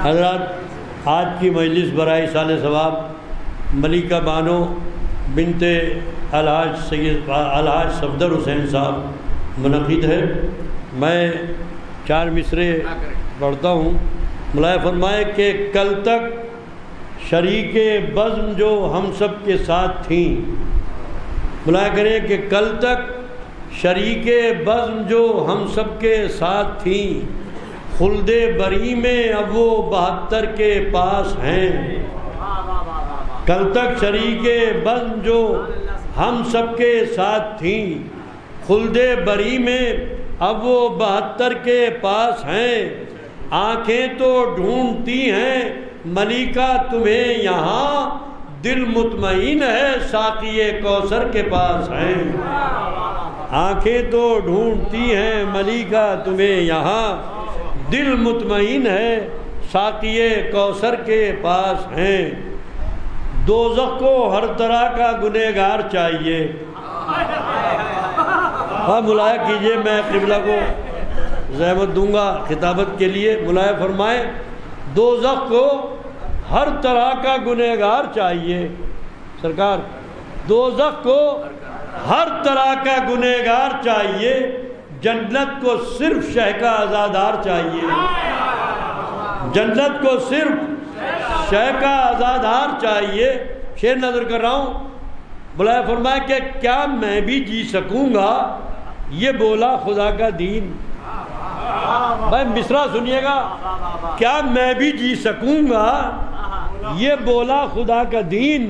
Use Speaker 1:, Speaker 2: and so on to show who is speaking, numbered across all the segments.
Speaker 1: حضرات، آج کی مجلس برائے سال ثواب ملکہ بانو بنت الحاج صفدر حسین صاحب منعقد ہے۔ میں 4 مصرے پڑھتا ہوں۔ ملائے فرمائے کہ کل تک شریک بزم جو ہم سب کے ساتھ تھیں، ملائے کریں کہ کل تک شریک بزم جو ہم سب کے ساتھ تھیں، خلد بری میں اب وہ 72 کے پاس ہیں۔ کل تک شریک بزم جو ہم سب کے ساتھ تھیں، خلد بری میں اب وہ 72 کے پاس ہیں۔ آنکھیں تو ڈھونڈتی ہیں ملیکہ تمہیں یہاں، دل مطمئن ہے ساقی کوثر کے پاس ہیں۔ آنکھیں تو ڈھونڈتی ہیں ملیکہ تمہیں یہاں، دل مطمئن ہے ساقی کوثر کے پاس ہیں۔ دوزخ کو ہر طرح کا گنہگار چاہیے۔ ہاں ملائے کیجئے، میں قبلہ کو زحمت دوں گا خطابت کے لیے۔ ملائے فرمائے دوزخ کو ہر طرح کا گنہگار چاہیے۔ سرکار، دوزخ کو ہر طرح کا گنہگار چاہیے، جنت کو صرف شہ کا آزادار چاہیے۔ جنت کو صرف شہ کا آزادار چاہیے۔ شعر نظر کر رہا ہوں۔ بلائے فرمائے کہ کیا میں بھی جی سکوں گا، یہ بولا خدا کا دین۔ بھائی مصرع سنیے گا، کیا میں بھی جی سکوں گا، یہ بولا خدا کا دین،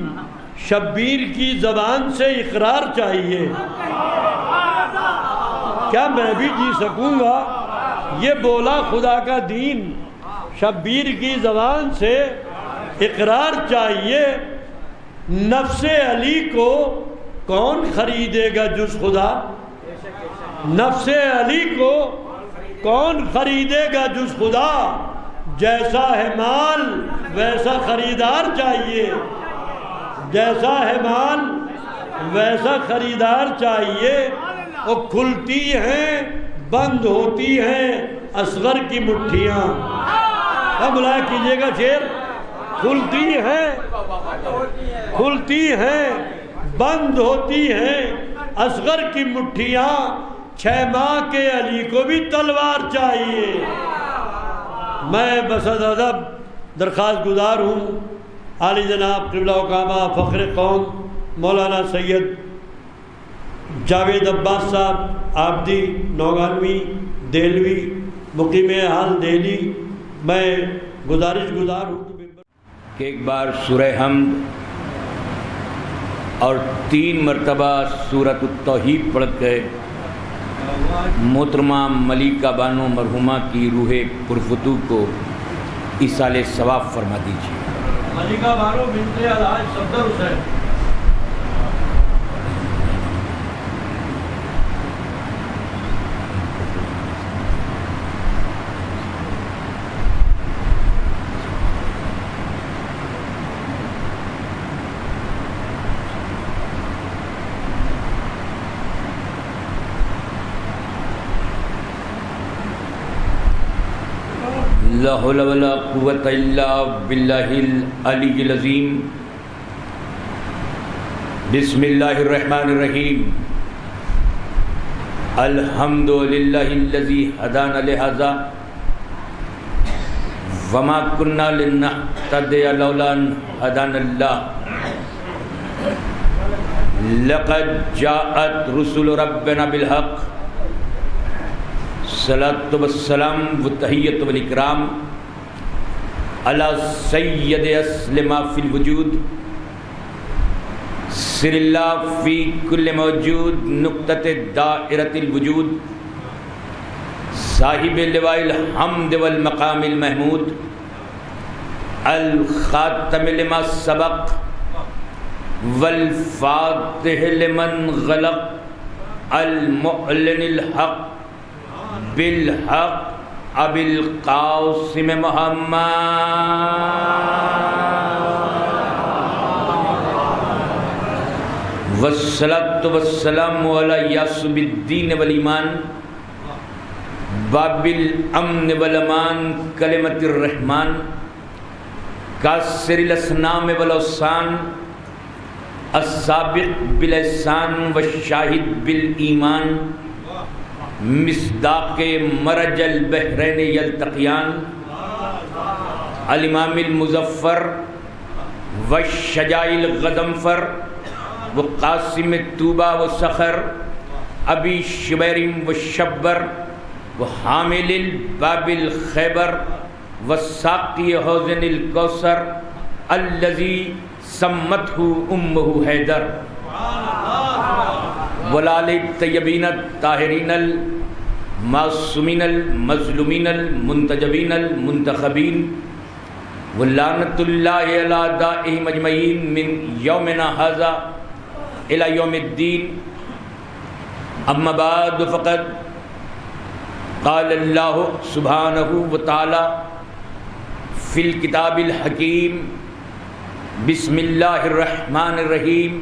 Speaker 1: شبیر کی زبان سے اقرار چاہیے۔ کیا میں بھی جی سکوں گا، یہ بولا خدا کا دین، شبیر کی زبان سے اقرار چاہیے۔ نفس علی کو کون خریدے گا جز خدا، نفس علی کو کون خریدے گا جز خدا، جیسا ہے مال ویسا خریدار چاہیے، جیسا ہے مال ویسا خریدار چاہیے۔ وہ کھلتی ہیں بند ہوتی ہیں اصغر کی مٹھیاں۔ اب ملاحظہ کیجئے گا شعر، کھلتی ہیں بند ہوتی ہیں اصغر کی مٹھیاں، 6 ماہ کے علی کو بھی تلوار چاہیے۔ میں بصد ادب درخواست گزار ہوں عالی جناب قبلہ و کعبہ فخر قوم مولانا سید جاوید عباس صاحب عابدی نوگانوی دہلوی مقیم حال دہلی، میں گزارش گزار ہوں
Speaker 2: کہ ایک بار سورہ حمد اور 3 مرتبہ سورۃ التوحید پڑھ کے محترمہ ملیکہ بانو مرحومہ کی روح پرفتوح کو ایصال ثواب فرما دیجیے۔
Speaker 1: ملیکہ بانو بنت الحاج صفدر حسین۔
Speaker 2: لا حول ولا قوة الا باللہ العلی العظیم۔ بسم اللہ الرحمن الرحیم۔ الحمد للہ الذی ہدانا لہذا وما كنا لنہتدی لولا ان ہدانا اللہ، لقد جاءت رسل ربنا بالحق، صلاۃ والسلام والتحیۃ والاکرام علی سید اسلم فی الوجود، سر اللہ فی کل موجود، نقطۃ دائرۃ الوجود، صاحب لواء الحمد والمقام المحمود، الخاتم لما سبق والفاتح لمن غلق، المعلن الحق بالحق ابی القاسم محمد، والصلاة والسلام علی یاسب الدین والایمان، باب الامن والامان کلمۃ الرحمن کاسر الاسنام والاوثان السابق بالاحسان والشاہد بالایمان مصداق مرج البحرین یلتقیان الامام المظفر والشجاع الغضنفر وقاسم الطوبہ وسخر ابی شبیر وشبر وحامل الباب الخیبر والساقی حوض الکوثر الذی سمتہ امہ حیدر والآل الطیبین الطاہرین المعصومین المظلومین المنتجبین المنتخبین ولعنۃ اللہ علی اعدائہم اجمعین من یومنا ھذا الی یوم الدین اما بعد فقد قال اللہ سبحانہ وتعالی فی الکتاب الحکیم بسم اللہ الرحمن الرحیم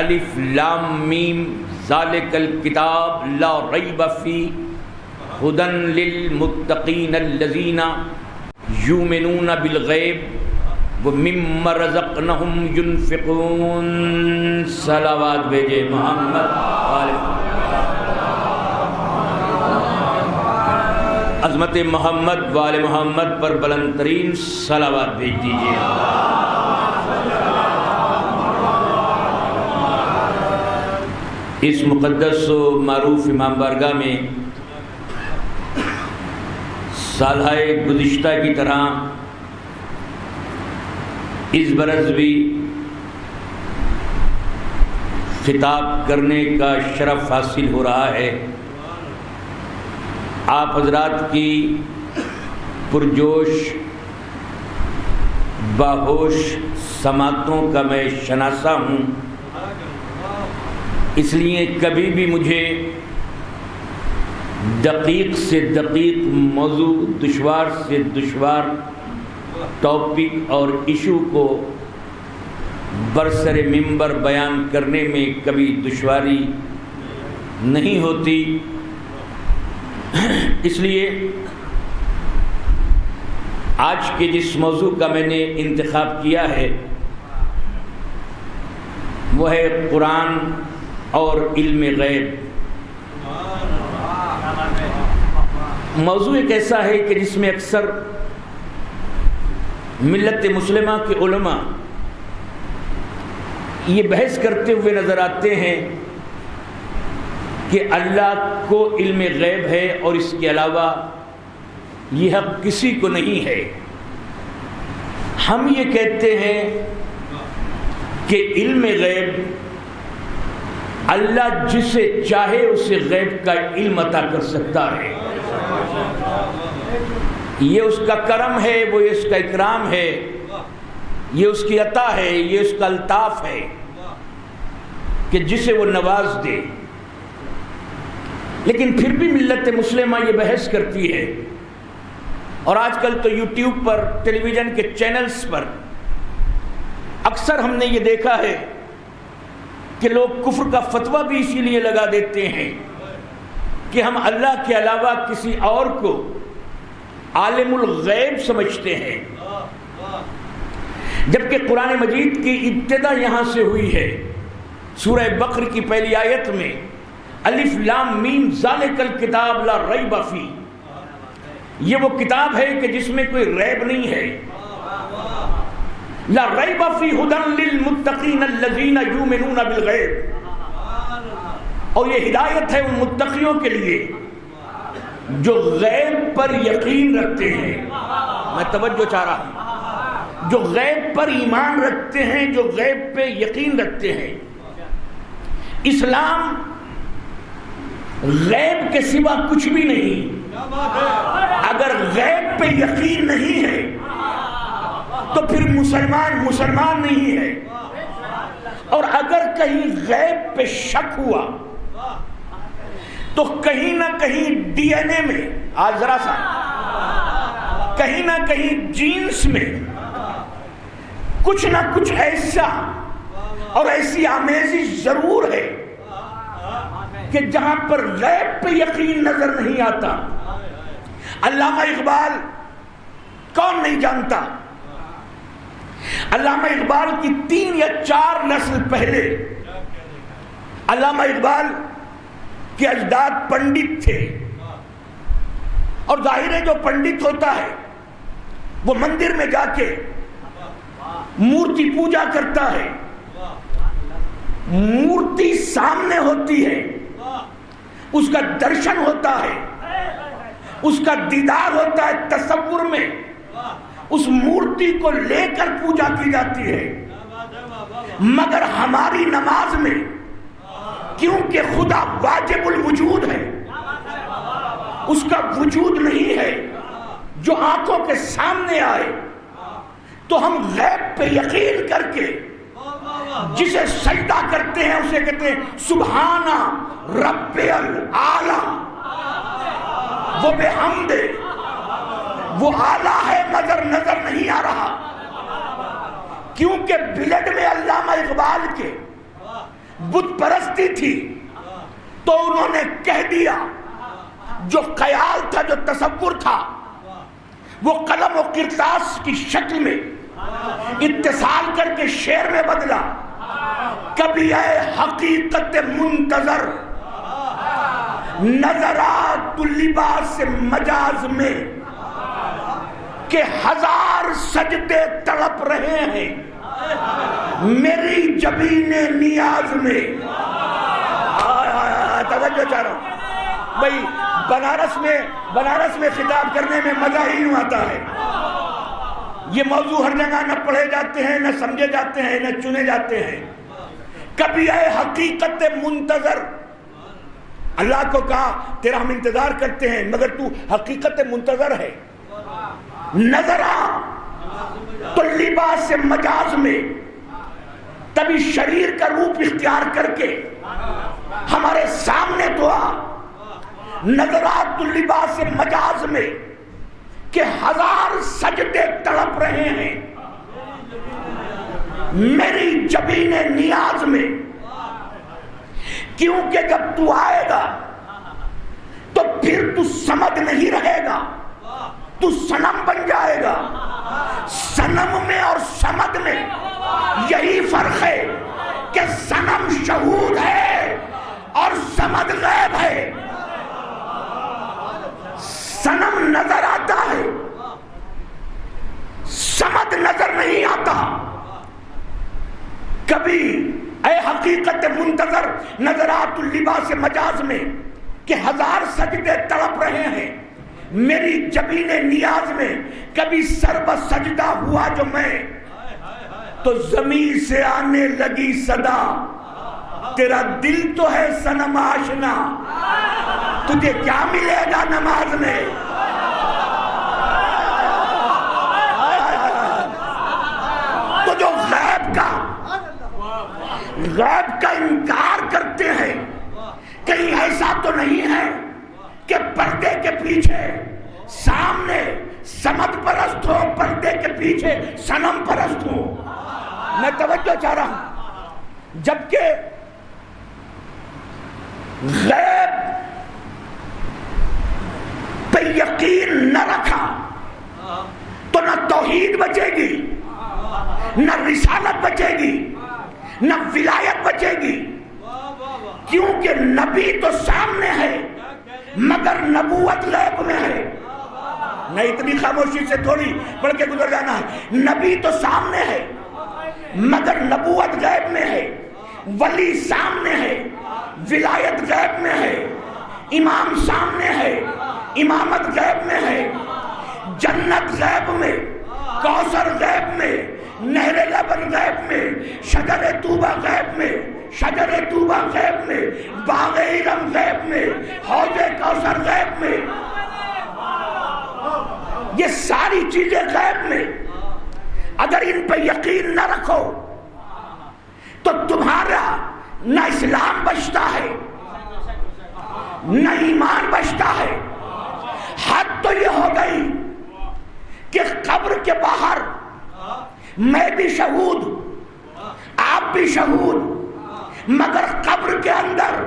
Speaker 2: الف لام میم ذالک الکتاب لا ریب فیہ ھدی للمتقین الذین یؤمنون بالغیب ومما رزقناہم ینفقون. صلوات بھیجے محمد عظمت محمد وآل محمد پر بلند ترین صلوات بھیج دیجیے. اس مقدس و معروف امام بارگاہ میں سالہ گزشتہ کی طرح اس برس بھی خطاب کرنے کا شرف حاصل ہو رہا ہے. آپ حضرات کی پرجوش باہوش سماعتوں کا میں شناسہ ہوں، اس لیے کبھی بھی مجھے دقیق سے دقیق موضوع، دشوار سے دشوار ٹاپک اور ایشو کو برسر منبر بیان کرنے میں کبھی دشواری نہیں ہوتی. اس لیے آج کے جس موضوع کا میں نے انتخاب کیا ہے وہ ہے قرآن اور علم غیب. موضوع ایک ایسا ہے کہ جس میں اکثر ملت مسلمہ کے علماء یہ بحث کرتے ہوئے نظر آتے ہیں کہ اللہ کو علم غیب ہے اور اس کے علاوہ یہ حق کسی کو نہیں ہے. ہم یہ کہتے ہیں کہ علم غیب اللہ جسے چاہے اسے غیب کا علم عطا کر سکتا ہے. یہ اس کا کرم ہے، وہ اس کا اکرام ہے، یہ اس کی عطا ہے، یہ اس کا الطاف ہے کہ جسے وہ نواز دے. لیکن پھر بھی ملت مسلمہ یہ بحث کرتی ہے، اور آج کل تو یوٹیوب پر، ٹیلی ویژن کے چینلز پر اکثر ہم نے یہ دیکھا ہے کہ لوگ کفر کا فتویٰ بھی اسی لیے لگا دیتے ہیں کہ ہم اللہ کے علاوہ کسی اور کو عالم الغیب سمجھتے ہیں، جبکہ قرآن مجید کی ابتدا یہاں سے ہوئی ہے. سورہ بقرہ کی پہلی آیت میں الف لام میم ذالک الکتاب لا ریب فیہ، یہ وہ کتاب ہے کہ جس میں کوئی ریب نہیں ہے. لا ریب فیہ ھدی للمتقین الذین یؤمنون بالغیب، اور یہ ہدایت ہے ان متقیوں کے لیے جو غیب پر یقین رکھتے ہیں. میں توجہ چاہ رہا ہوں، جو غیب پر ایمان رکھتے ہیں، جو غیب پہ یقین رکھتے ہیں. اسلام غیب کے سوا کچھ بھی نہیں. اگر غیب پہ یقین نہیں ہے تو پھر مسلمان نہیں ہے. اور اگر کہیں غیب پہ شک ہوا تو کہیں نہ کہیں ڈی این اے میں، آج ذرا سا کہیں نہ کہیں جینس میں کچھ نہ کچھ ایسا اور ایسی آمیزش ضرور ہے کہ جہاں پر غیب پہ یقین نظر نہیں آتا. علامہ اقبال کون نہیں جانتا؟ علامہ اقبال کی 3 یا 4 نسل پہلے علامہ اقبال کے اجداد پنڈت تھے. اور ظاہر ہے جو پنڈت ہوتا ہے وہ مندر میں جا کے مورتی پوجا کرتا ہے. مورتی سامنے ہوتی ہے، اس کا درشن ہوتا ہے، اس کا دیدار ہوتا ہے تصور میں. اس مورتی کو لے کر پوجا کی جاتی ہے. مگر ہماری نماز میں کیونکہ خدا واجب الوجود ہے، اس کا وجود نہیں ہے جو آنکھوں کے سامنے آئے، تو ہم غیب پہ یقین کر کے جسے سجدہ کرتے ہیں اسے کہتے ہیں سبحان رب الاعلی. وہ بے حمد، وہ اعلیٰ ہے مگر نظر نہیں آ رہا. کیونکہ بلڈ میں علامہ اقبال کے بت پرستی تھی تو انہوں نے کہہ دیا جو خیال تھا، جو تصور تھا، وہ قلم و کرتاس کی شکل میں اتصال کر کے شعر میں بدلا. کبھی اے حقیقت منتظر نظرات لباس مجاز میں کہ 1000 سجدے تڑپ رہے ہیں میری جبین نیاز میں. توجہ چاہ رہا ہوں بھائی، بنارس میں خطاب کرنے میں مزہ ہی نہیں آتا ہے. یہ موضوع ہر جگہ نہ پڑھے جاتے ہیں، نہ سمجھے جاتے ہیں، نہ چنے جاتے ہیں. کبھی اے حقیقت منتظر، اللہ کو کہا تیرا ہم انتظار کرتے ہیں مگر تو حقیقت منتظر ہے. نظر آ تو لباس مجاز میں، تبھی شریر کا روپ اختیار کر کے ہمارے سامنے تو آ. نظرات لباس مجاز میں کہ 1000 سجدے تڑپ رہے ہیں میری جبین نیاز میں. کیونکہ جب تو آئے گا تو پھر تو سمد نہیں رہے گا، تو صنم بن جائے گا. صنم میں اور سمد میں یہی فرق ہے کہ صنم شہود ہے اور سمد غیب ہے. صنم نظر آتا ہے، سمد نظر نہیں آتا. کبھی اے حقیقت منتظر نظرات اللباس مجاز میں کہ 1000 سجدے تڑپ رہے ہیں میری جبین نیاز میں. کبھی سر بسجدہ ہوا جو میں تو زمین سے آنے لگی صدا تیرا دل تو ہے صنم آشنا، تجھے کیا ملے گا نماز میں. تو جو غیب کا انکار کرتے ہیں، کہیں ایسا تو نہیں ہے کہ پردے کے پیچھے سامنے سمد پرست ہو، پردے کے پیچھے صنم پرست ہو. میں توجہ چاہ رہا ہوں. جبکہ غیب پہ یقین نہ رکھا تو نہ توحید بچے گی، نہ رسالت بچے گی، نہ ولایت بچے گی. کیونکہ نبی تو سامنے ہے مگر نبوت غیب میں ہے. نہیں اتنی خاموشی سے تھوڑی پڑھ کے گزر جانا ہے. نبی تو سامنے ہے مگر نبوت غیب میں ہے. ولی سامنے ہے، ولایت غیب میں ہے. امام سامنے ہے، امامت غیب میں ہے. جنت غیب میں، کوثر غیب میں، نہر لبن غیب میں، شجر طوبہ غیب میں، شجر طوبہ غیب میں، باغ ارم غیب میں، حوض کوثر غیب میں. یہ ساری چیزیں غیب میں. اگر ان پہ یقین نہ رکھو تو تمہارا نہ اسلام بچتا ہے نہ ایمان بچتا ہے. حد تو یہ ہو گئی کہ قبر کے باہر میں بھی شہود، آپ بھی شہود، مگر قبر کے اندر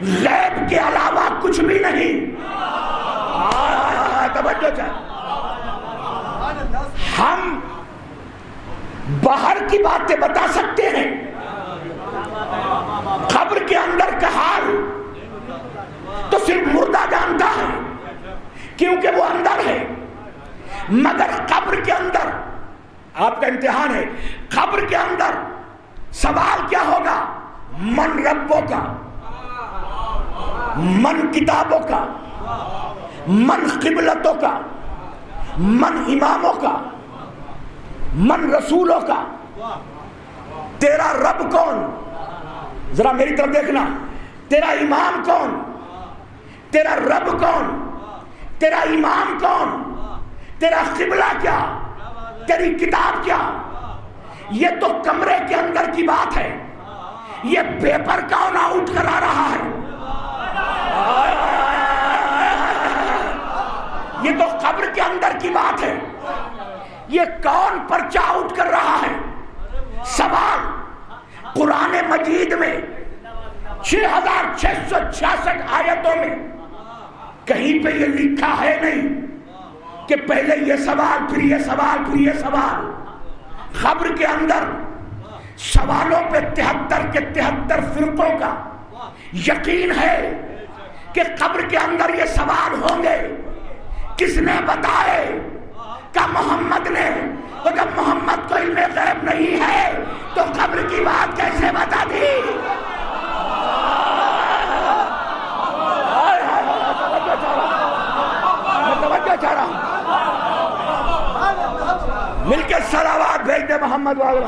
Speaker 2: غیب کے علاوہ کچھ بھی نہیں. توجہ چاہیے. ہم باہر کی باتیں بتا سکتے ہیں، قبر کے اندر کا حال تو صرف مردہ جانتا ہے کیونکہ وہ اندر ہے. مگر قبر کے اندر آپ کا امتحان ہے. قبر کے اندر سوال کیا ہوگا؟ من ربوں کا، من کتابوں کا، من قبلتوں کا، من اماموں کا، من رسولوں کا. تیرا رب کون؟ ذرا میری طرف دیکھنا. تیرا امام کون؟ تیرا رب کون؟ تیرا امام کون؟ تیرا قبلہ کیا؟ تیری کتاب کیا؟ یہ تو کمرے کے اندر کی بات ہے. یہ پیپر کون آؤٹ کرا رہا ہے؟ یہ تو قبر کے اندر کی بات ہے. یہ کون پرچہ آؤٹ کر رہا ہے؟ سوال. قرآن مجید میں 6666 آیتوں میں کہیں پہ یہ لکھا ہے نہیں کہ پہلے یہ سوال پھر یہ سوال پھر یہ سوال. قبر کے اندر سوالوں پہ 73 کے 73 فرقوں کا یقین ہے کہ قبر کے اندر یہ سوال ہوں گے. کس نے بتائے؟ کہ محمد نے. تو جب محمد کو علم غیب نہیں ہے تو قبر کی بات کیسے بتا دی؟ توجہ چاہ رہا ہوں. مل کے صلوات بھیج دے محمد والا.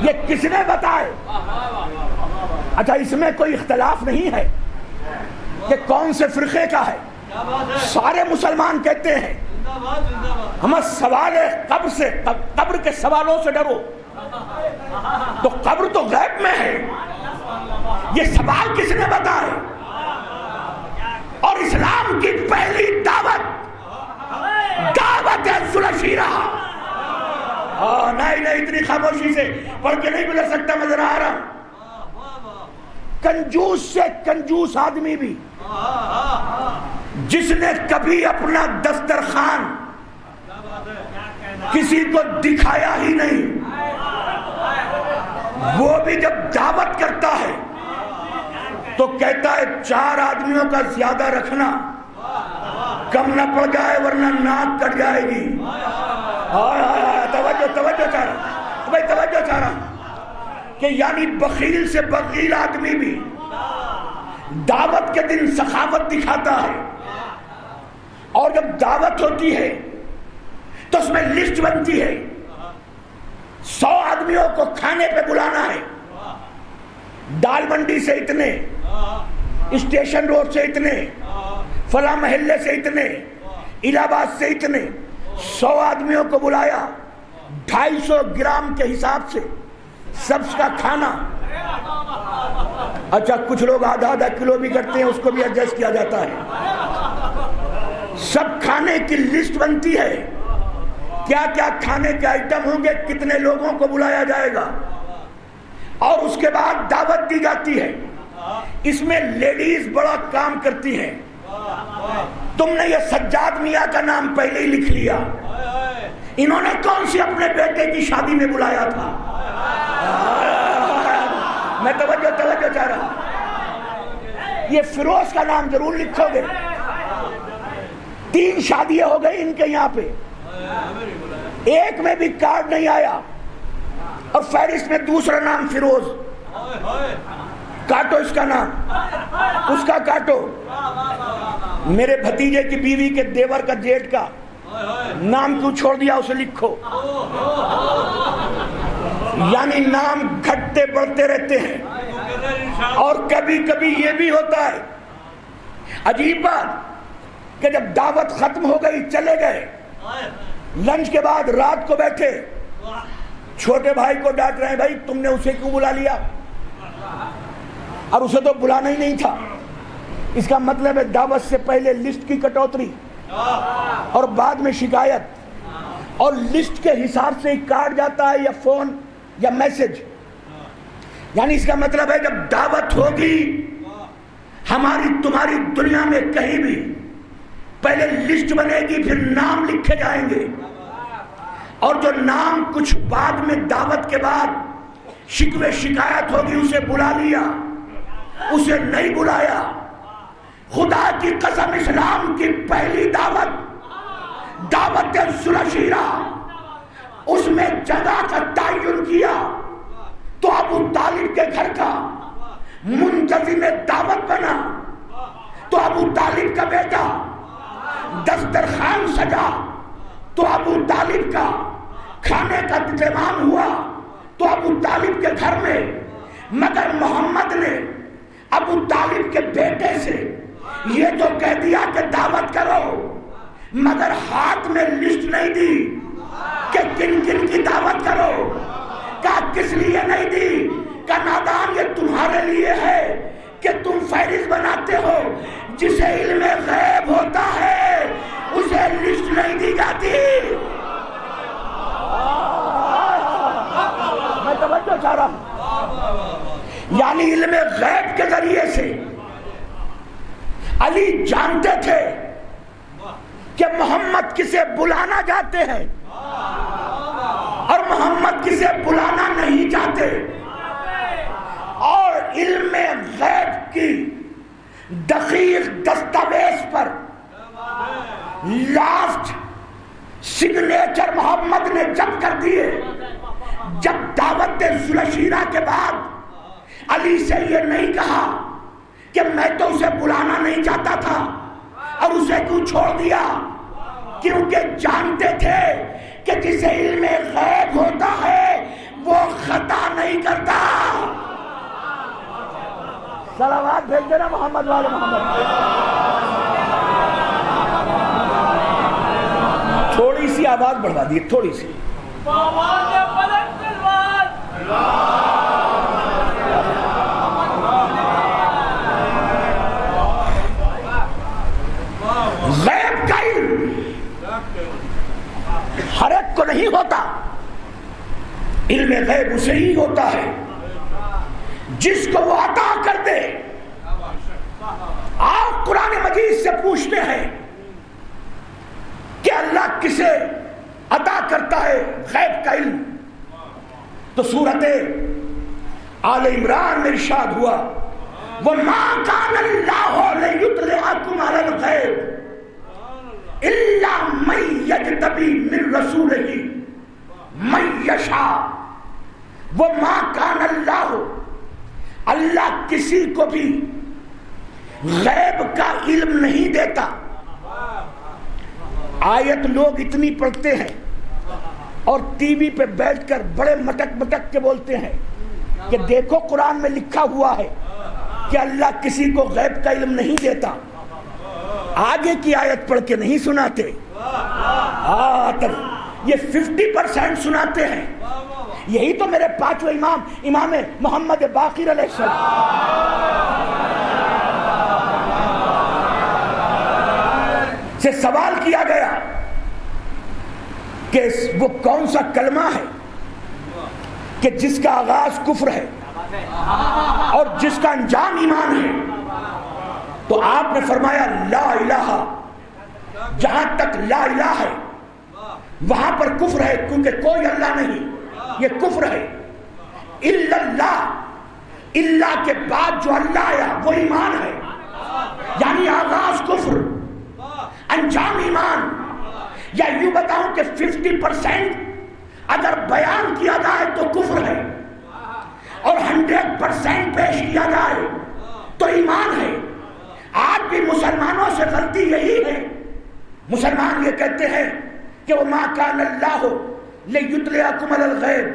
Speaker 2: یہ کس نے بتائے؟ اچھا اس میں کوئی اختلاف نہیں ہے کہ کون سے فرقے کا ہے. سارے مسلمان کہتے ہیں ہم سوال قبر سے، قبر کے سوالوں سے ڈرو. تو قبر تو غیب میں ہے. یہ سوال کس نے بتائے؟ اور اسلام کی پہلی دعوت ذوالشیرہ. نہیں اتنی خاموشی سے پڑھ کے نہیں گزر سکتا. میں ذرا آ رہا ہوں. کنجوس سے کنجوس آدمی بھی جس نے کبھی اپنا دسترخوان کسی کو دکھایا ہی نہیں، وہ بھی جب دعوت کرتا ہے تو کہتا ہے 4 آدمیوں کا زیادہ رکھنا، کم نہ پڑ جائے ورنہ ناک کٹ جائے گی. توجہ چاہ رہا بھائی، توجہ چاہ رہا کہ یعنی بخیل سے بخیل آدمی بھی دعوت کے دن سخاوت دکھاتا ہے. اور جب دعوت ہوتی ہے تو اس میں لسٹ بنتی ہے. 100 آدمیوں کو کھانے پہ بلانا ہے. دال منڈی سے اتنے، اسٹیشن روڈ سے اتنے، فلاں محلے سے اتنے، الہ آباد سے اتنے. 100 آدمیوں کو بلایا، 250 گرام کے حساب سے سب کا کھانا. اچھا کچھ لوگ آدھا کلو بھی کرتے ہیں، اس کو بھی ایڈجسٹ کیا جاتا ہے. سب کھانے کی لسٹ بنتی ہے، کیا کیا کھانے کے آئٹم ہوں گے، کتنے لوگوں کو بلایا جائے گا، اور اس کے بعد دعوت دی جاتی ہے. اس میں لیڈیز بڑا کام کرتی ہیں. تم نے یہ سجاد میاں کا نام پہلے ہی لکھ لیا. انہوں نے کون سی اپنے بیٹے کی شادی میں بلایا تھا؟ میں توجہ چاہ رہا ہوں. یہ فیروز کا نام ضرور لکھو گے. 3 شادیاں ہو گئی ان کے یہاں پہ، ایک میں بھی کارڈ نہیں آیا، اور فہرست میں دوسرا نام فیروز. کاٹو اس کا نام، اس کا کاٹو. میرے بھتیجے کی بیوی کے دیور کا جیٹ کا نام کیوں چھوڑ دیا، اسے لکھو. یعنی نام گھٹتے بڑھتے رہتے ہیں. اور کبھی کبھی یہ بھی ہوتا ہے، عجیب بات، کہ جب دعوت ختم ہو گئی چلے گئے لنچ کے بعد رات کو بیٹھے چھوٹے بھائی کو ڈانٹ رہے ہیں، بھائی تم نے اسے کیوں بلا لیا، اور اسے تو بلانا ہی نہیں تھا۔ اس کا مطلب ہے دعوت سے پہلے لسٹ کی کٹوتری اور بعد میں شکایت، اور لسٹ کے حساب سے ہی کاٹ جاتا ہے یا فون یا میسج۔ یعنی اس کا مطلب ہے جب دعوت ہوگی ہماری تمہاری دنیا میں کہیں بھی، پہلے لسٹ بنے گی، پھر نام لکھے جائیں گے، اور جو نام کچھ بعد میں دعوت کے بعد شکوے شکایت ہوگی، اسے بلا لیا، اسے نہیں بلایا۔ خدا کی قسم اسلام کی پہلی دعوت دعوت ذوالعشیرہ، اس میں جگہ کا تعین کیا تو ابو طالب کے گھر کا منتظم دعوت بنا، تو ابو طالب کا بیٹا، دسترخوان سجا تو ابو طالب کا، کھانے کا انتظام ہوا تو ابو طالب کے گھر میں، مگر محمد نے ابو طالب کے بیٹے سے یہ تو کہہ دیا کہ دعوت کرو، مگر ہاتھ میں لسٹ نہیں دی کہ کن کن کی دعوت کرو۔ کہا کس لیے نہیں دی؟ کہ نادان یہ تمہارے لیے ہے کہ تم فہرست بناتے ہو، جسے علم غیب ہوتا ہے اسے لسٹ نہیں دی جاتی۔ میں توجہ چاہ رہا ہوں، یعنی علم غیب کے ذریعے سے علی جانتے تھے کہ محمد کسے بلانا چاہتے ہیں اور محمد کسے بلانا نہیں چاہتے، اور علم غیب کی دقیق دستاویز پر لاسٹ سگنیچر محمد نے جب کر دیے، جب دعوت ذوالعشیرہ کے بعد علی سے یہ نہیں کہا کہ میں تو اسے بلانا نہیں چاہتا تھا اور اسے کیوں چھوڑ دیا، کیونکہ جانتے تھے کہ جسے علم غیب ہوتا ہے وہ خطا نہیں کرتا۔ صلوات بھیج دینا محمد والے محمد۔ تھوڑی سی آواز بڑھا دی، تھوڑی سی۔ غیب کا علم ہر ایک کو نہیں ہوتا، علم غیب اسے ہی ہوتا ہے جس کو وہ عطا کر دے۔ آپ قرآن مجید سے پوچھتے ہیں کہ اللہ کسے عطا کرتا ہے غیب کا علم، تو سورۃ آل عمران میں ارشاد ہوا وَمَا كَانَ اللَّهُ لِيُطْلِعَكُمْ عَلَى الْغَيْبِ إِلَّا مَن يَجْتَبِي مِن رَّسُولِهِ مَن يَشَاءُ وَمَا كَانَ اللَّهُ، اللہ کسی کو بھی غیب کا علم نہیں دیتا۔ آیت لوگ اتنی پڑھتے ہیں اور ٹی وی پہ بیٹھ کر بڑے مٹک مٹک کے بولتے ہیں کہ دیکھو قرآن میں لکھا ہوا ہے کہ اللہ کسی کو غیب کا علم نہیں دیتا، آگے کی آیت پڑھ کے نہیں سناتے، یہ 50% سناتے ہیں۔ یہی تو میرے پانچویں امام محمد باقر علیہ السلام سے سوال کیا گیا کہ وہ کون سا کلمہ ہے کہ جس کا آغاز کفر ہے اور جس کا انجام ایمان ہے، تو آپ نے فرمایا لا الہ، جہاں تک لا الہ ہے وہاں پر کفر ہے، کیونکہ کوئی اللہ نہیں، یہ کفر ہے۔ الا اللہ، اللہ کے بعد جو اللہ آیا وہ ایمان ہے، یعنی آغاز کفر انجام ایمان۔ یا یوں بتاؤں کہ 50% اگر بیان کیا جائے تو کفر ہے اور 100% پیش کیا جائے تو ایمان ہے۔ آج بھی مسلمانوں سے غلطی یہی ہے، مسلمان یہ کہتے ہیں کہ وَمَا كَانَ اللَّهُ لِيُطْلِعَكُمْ عَلَى الْغَيْبِ،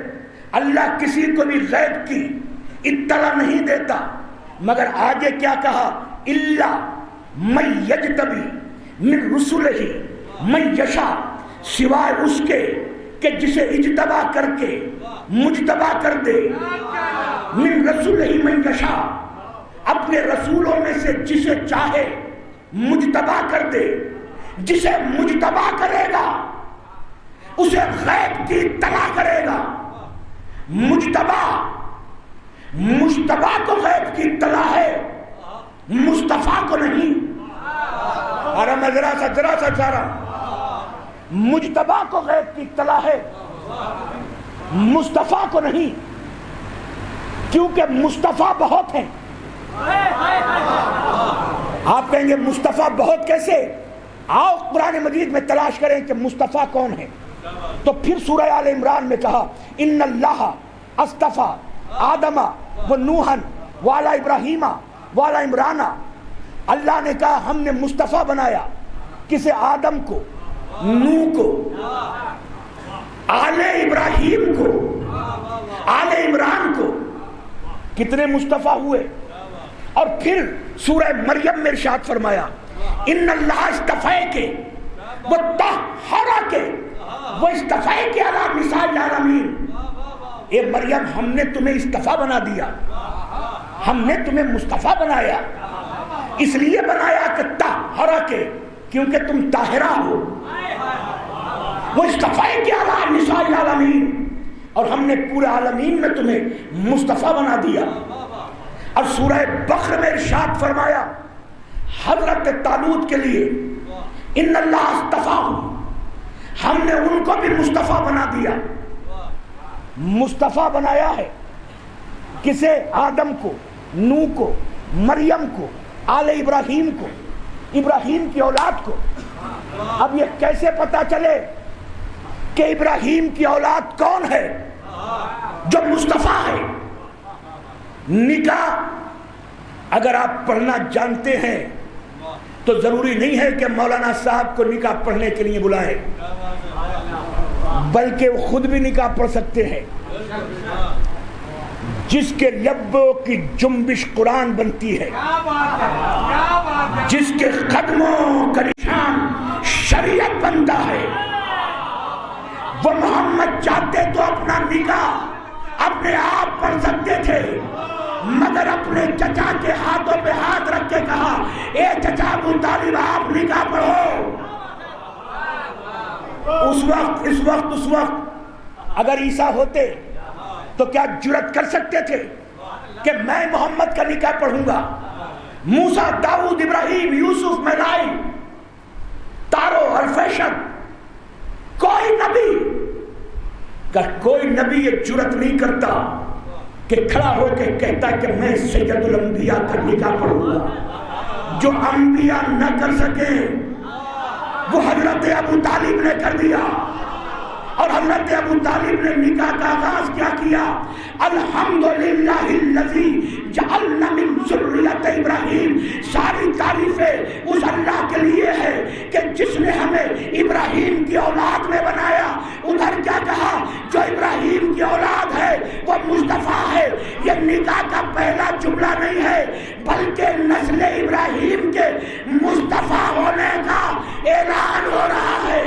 Speaker 2: اللہ کسی کو بھی غیب کی اطلاع نہیں دیتا، مگر آگے کیا کہا إِلَّا مَن يَجْتَبِي مِن رُّسُلِهِ مَن يَشَاءُ، سوائے اس کے کہ جسے اجتبا کر کے مجتبا کر دے. من رسولہ من یشاء، اپنے رسولوں میں سے جسے چاہے مجتبا کر دے. جسے مجتبا کرے گا اسے غیب کی اطلاع کرے گا. مجتبا کو غیب کی اطلاع ہے، مصطفیٰ کو نہیں. اور میں ذرا سا چاہ رہا ہوں، مجتبا کو غیب کی اطلاع ہے، مصطفیٰ کو نہیں، کیونکہ مصطفیٰ بہت ہیں. آپ کہیں گے مصطفیٰ بہت کیسے؟ آؤ قرآن مجید میں تلاش کریں کہ مصطفیٰ کون ہے. تو پھر سورہ آل عمران میں کہا ان اللہ اصطفیٰ آدم و نوحا وعلی ابراہیم وعلی عمران. اللہ نے کہا ہم نے مصطفیٰ بنایا کسے؟ آدم کو، نوح کو، آل ابراہیم کو، آل عمران کو. کتنے مصطفیٰ ہوئے؟ اور پھر سورہ مریم میں ارشاد فرمایا ان اللہ اصطفیک و طہرک و اصطفیک علی نساء العالمین. اے مریم ہم نے تمہیں اصطفیٰ بنا دیا، ہم نے تمہیں مصطفیٰ بنایا. اس لیے بنایا کہ طہرک، کیونکہ تم طاہرہ ہو. وہ اصطفیک علی نساء العالمین، اور ہم نے پورے عالمین میں تمہیں مصطفیٰ بنا دیا. اور سورہ بقرہ میں ارشاد فرمایا حضرت طالوت کے لیے ان اللہ اصطفیٰ، ہم نے ان کو بھی مصطفیٰ بنا دیا. مصطفیٰ بنایا ہے کسے؟ آدم کو، نوح کو، مریم کو، آل ابراہیم کو، ابراہیم کی اولاد کو. اب یہ کیسے پتا چلے کہ ابراہیم کی اولاد کون ہے؟ جو مصطفیٰ ہے. نکاح اگر آپ پڑھنا جانتے ہیں تو ضروری نہیں ہے کہ مولانا صاحب کو نکاح پڑھنے کے لیے بلائیں، بلکہ وہ خود بھی نکاح پڑھ سکتے ہیں. جس کے لبوں کی جنبش قرآن بنتی ہے، جس کے قدموں کا نشان شریعت بنتا ہے، وہ محمد چاہتے تو اپنا نکاح اپنے آپ پڑھ سکتے تھے، مگر اپنے چچا کے ہاتھوں پہ ہاتھ رکھ کے کہا اے چچا ابو طالب آپ نکاح پڑھو. اس وقت اگر عیسیٰ ہوتے تو کیا جرت کر سکتے تھے کہ میں محمد کا نکاح پڑھوں گا؟ موسیٰ، داؤد، ابراہیم، یوسف، میلائی، تارو، الفیشن، کوئی نبی یہ جرت نہیں کرتا کہ کھڑا ہو کے کہتا کہ میں سید الانبیاء کا نکاح پڑھوں گا. جو انبیاء نہ کر سکے وہ حضرت ابو طالب نے کر دیا. اور حضرت ابو طالب نے نکاح کا آغاز کیا کیا؟ الحمدللہ الذی جعلنا من ذریۃ ابراہیم. ساری تعریفیں اس اللہ کے لیے ہے کہ جس نے ہمیں ابراہیم کی اولاد میں بنایا. ادھر کیا کہا؟ جو ابراہیم کی اولاد ہے وہ مصطفیٰ ہے. یہ نکاح کا پہلا جملہ نہیں ہے بلکہ نسل ابراہیم کے مصطفیٰ ہونے کا اعلان ہو رہا ہے.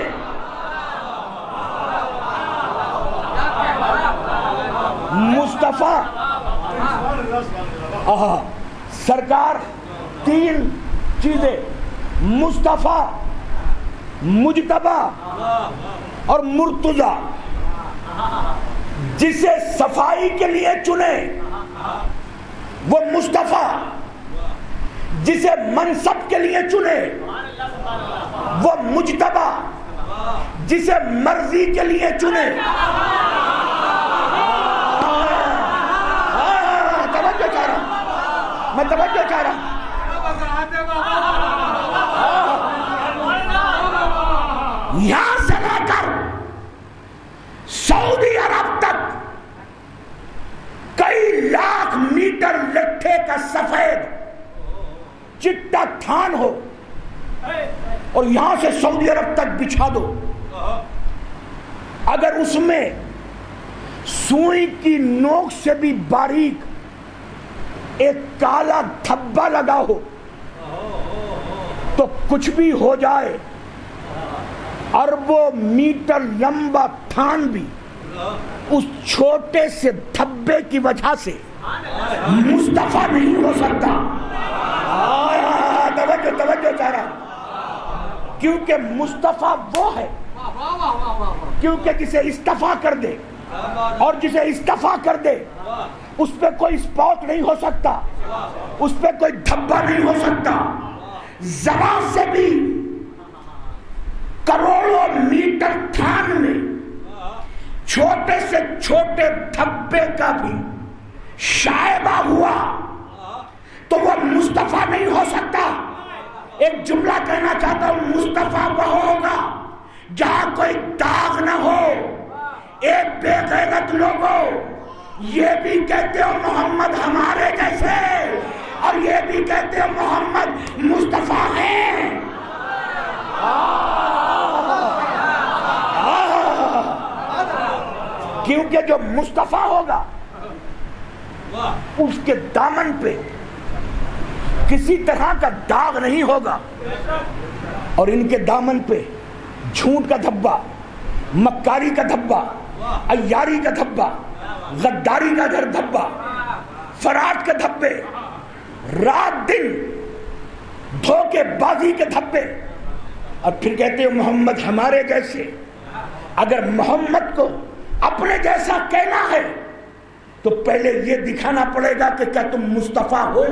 Speaker 2: مصطفیٰ سرکار تین چیزیں، مصطفیٰ، مجتبی اور مرتضی. جسے صفائی کے لیے چنے وہ مصطفیٰ، جسے منصب کے لیے چنے وہ مجتبی، جسے مرضی کے لیے چنے. میں توجہ چاہ رہا ہوں. یہاں سے لے کر سعودی عرب تک کئی لاکھ میٹر لٹھے کا سفید چٹا تھان ہو اور یہاں سے سعودی عرب تک بچھا دو، اگر اس میں سوئی کی نوک سے بھی باریک ایک کالا دھبا لگا ہو تو کچھ بھی ہو جائے اربوں میٹر لمبا تھان بھی اس چھوٹے سے دھبے کی وجہ سے مصطفیٰ نہیں ہو سکتا. توجہ چاہ رہا، کیونکہ مصطفیٰ وہ ہے کیونکہ جسے استفا کر دے، اور جسے استفا کر دے اس پہ کوئی اسپاٹ نہیں ہو سکتا، اس پہ کوئی دھبا نہیں ہو سکتا. ذرا سے بھی کروڑوں میٹر تھان میں چھوٹے سے چھوٹے دھبے کا بھی شائبہ ہوا تو وہ مصطفیٰ نہیں ہو سکتا. ایک جملہ کہنا چاہتا ہوں، مصطفیٰ وہ ہوگا جہاں کوئی داغ نہ ہو. ایک بے غیرت لوگوں یہ بھی کہتے ہو محمد ہمارے جیسے، اور یہ بھی کہتے ہو محمد مصطفیٰ ہیں. کیونکہ جو مصطفیٰ ہوگا اس کے دامن پہ کسی طرح کا داغ نہیں ہوگا، اور ان کے دامن پہ جھوٹ کا دھبا، مکاری کا دھبا، عیاری کا دھبا، غداری کا دھبا، فراڈ کے دھبے، رات دن دھوکے بازی کے دھبے. اور پھر کہتے ہو محمد ہمارے جیسے. اگر محمد کو اپنے جیسا کہنا ہے تو پہلے یہ دکھانا پڑے گا کہ کیا تم مصطفیٰ ہو.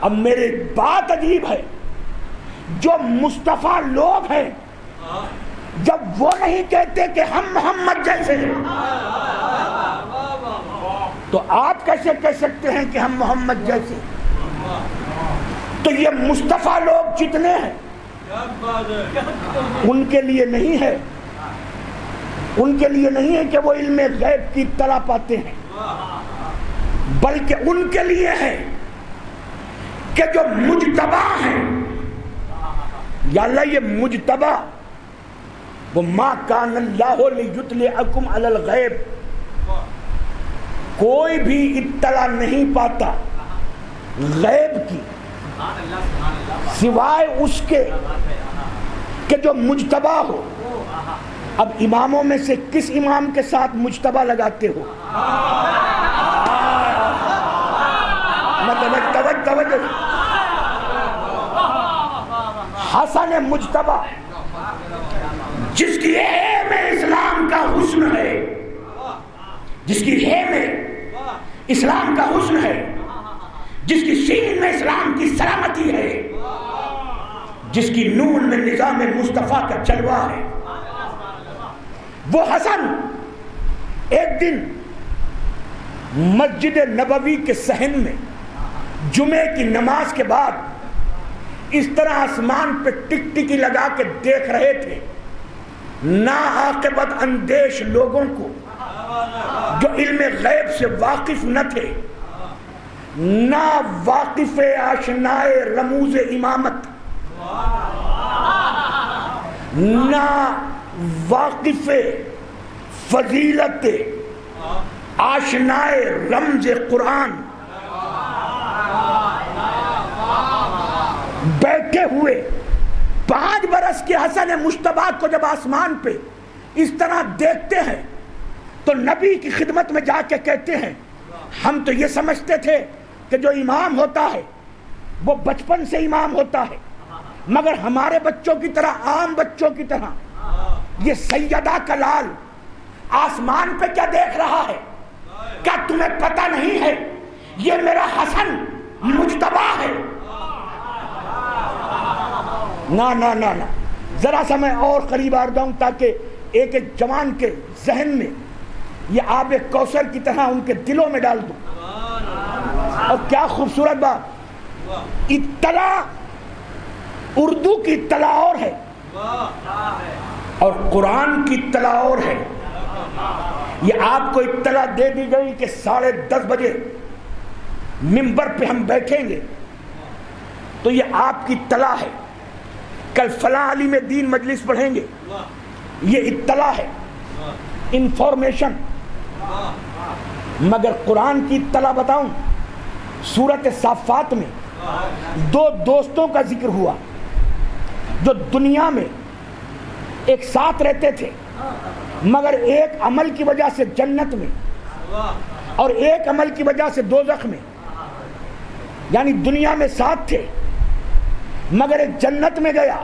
Speaker 2: اب میری بات عجیب ہے، جو مصطفیٰ لوگ ہیں جب وہ نہیں کہتے کہ ہم محمد جیسے ہیں تو آپ کیسے کہہ سکتے ہیں کہ ہم محمد جیسے؟ تو یہ مصطفیٰ لوگ جتنے ہیں ان کے لیے نہیں ہے، ان کے لیے نہیں ہے کہ وہ علم غیب کی اطلاع پاتے ہیں، بلکہ ان کے لیے ہے کہ جو مجتبی ہیں. یا اللہ یہ مجتبی وہ ما کان اللہ لیطلعکم علی الغیب، کوئی بھی اطلاع نہیں پاتا غیب کی سوائے اس کے کہ جو مجتبی ہو. اب اماموں میں سے کس امام کے ساتھ مجتبی لگاتے ہو؟ توجہ. حسن مجتبی جس کی ہے میں اسلام کا حسن ہے، جس کی ہے میں اسلام کا حسن ہے، جس کی سین میں اسلام کی سلامتی ہے، جس کی نون میں نظام مصطفیٰ کا جلوہ ہے، وہ حسن ایک دن مسجد نبوی کے صحن میں جمعے کی نماز کے بعد اس طرح آسمان پہ ٹک ٹکی لگا کے دیکھ رہے تھے. ناعاقبت اندیش لوگوں کو جو علم غیب سے واقف نہ تھے، نہ واقف آشنائے رموز امامت، نہ واقف فضیلت آشنائے رمز قرآن، بیٹھے ہوئے 5 برس کے حسن مجتبی کو جب آسمان پہ اس طرح دیکھتے ہیں تو نبی کی خدمت میں جا کے کہتے ہیں ہم تو یہ سمجھتے تھے کہ جو امام ہوتا ہے وہ بچپن سے امام ہوتا ہے، مگر ہمارے بچوں کی طرح، عام بچوں کی طرح یہ سیدہ کا لال آسمان پہ کیا دیکھ رہا ہے؟ کیا تمہیں پتہ نہیں ہے یہ میرا حسن مجتبی ہے؟ نہ ذرا سا میں اور قریب آ جاؤں تاکہ ایک ایک جوان کے ذہن میں یہ آب کوثر کی طرح ان کے دلوں میں ڈال دوں. اور کیا خوبصورت بات، اطلاع اردو کی اطلاع اور ہے اور قرآن کی اطلاع اور ہے. یہ آپ کو اطلاع دے دی گئی کہ 10:30 بجے منبر پہ ہم بیٹھیں گے تو یہ آپ کی اطلاع ہے. کل فلاں عالم دین مجلس پڑھیں گے، یہ اطلاع ہے، انفارمیشن. مگر قرآن کی اطلاع بتاؤں، سورۃ صافات میں 2 دوستوں کا ذکر ہوا، جو دنیا میں ایک ساتھ رہتے تھے مگر ایک عمل کی وجہ سے جنت میں اور ایک عمل کی وجہ سے دوزخ میں، یعنی دنیا میں ساتھ تھے مگر ایک جنت میں گیا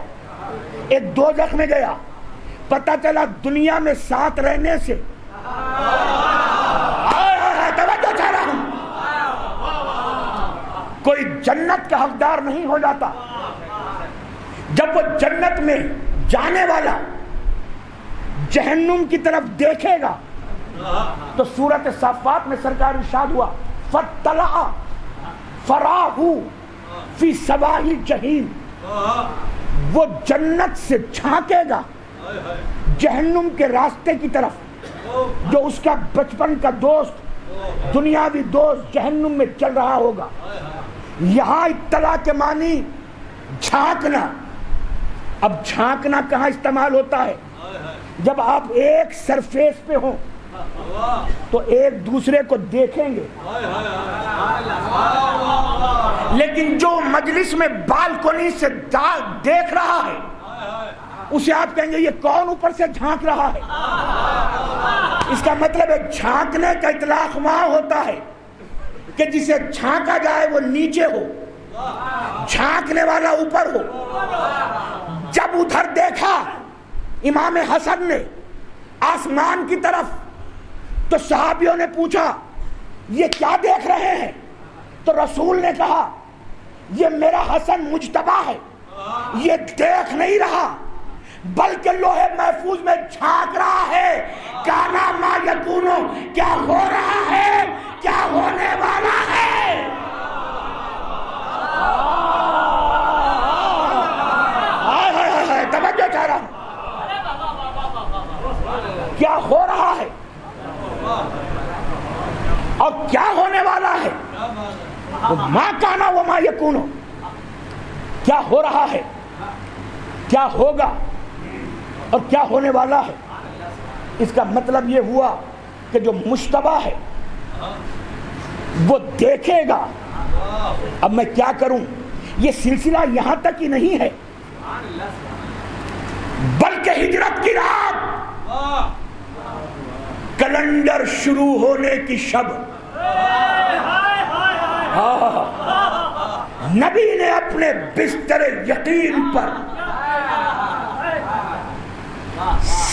Speaker 2: ایک دوزخ میں گیا. پتہ چلا دنیا میں ساتھ رہنے سے توجہ چاہ رہا ہوں کوئی جنت کا حقدار نہیں ہو جاتا. جب وہ جنت میں جانے والا جہنم کی طرف دیکھے گا تو سورۃ صافات میں سرکار ارشاد ہوا فَاطَّلَعَ فَرَاهُ فِي سَوَاءِ الْجَحِيمِ، وہ جنت سے جھانکے گا جہنم کے راستے کی طرف جو اس کا بچپن کا دوست دنیاوی دوست جہنم میں چل رہا ہوگا. یہاں اطلاع کے معنی جھانکنا. اب جھانکنا کہاں استعمال ہوتا ہے؟ جب آپ ایک سرفیس پہ ہوں تو ایک دوسرے کو دیکھیں گے، لیکن جو مجلس میں بالکنی سے دیکھ رہا ہے اسے آپ کہیں گے یہ کون اوپر سے جھانک رہا ہے. اس کا مطلب ہے جھانکنے کا اطلاق وہاں ہوتا ہے کہ جسے جھانکا جائے وہ نیچے ہو، جھانکنے والا اوپر ہو. جب ادھر دیکھا امام حسن نے آسمان کی طرف تو صحابیوں نے پوچھا یہ کیا دیکھ رہے ہیں؟ تو رسول نے کہا یہ میرا حسن مجتبی ہے، یہ دیکھ نہیں رہا بلکہ لوہے محفوظ میں جھانک رہا ہے. کانا ما یکونو، کیا ہو رہا ہے، کیا ہونے والا ہے. توجہ چاہ رہا ہوں کیا ہو رہا ہے اور کیا ہونے والا ہے. ما کانا وما یکونو، کیا ہو رہا ہے، کیا ہوگا اور کیا ہونے والا ہے. اس کا مطلب یہ ہوا کہ جو مشتبہ ہے وہ دیکھے گا. اب میں کیا کروں؟ یہ سلسلہ یہاں تک ہی نہیں ہے بلکہ ہجرت کی رات، کیلنڈر شروع ہونے کی شب، نبی نے اپنے بستر یقین پر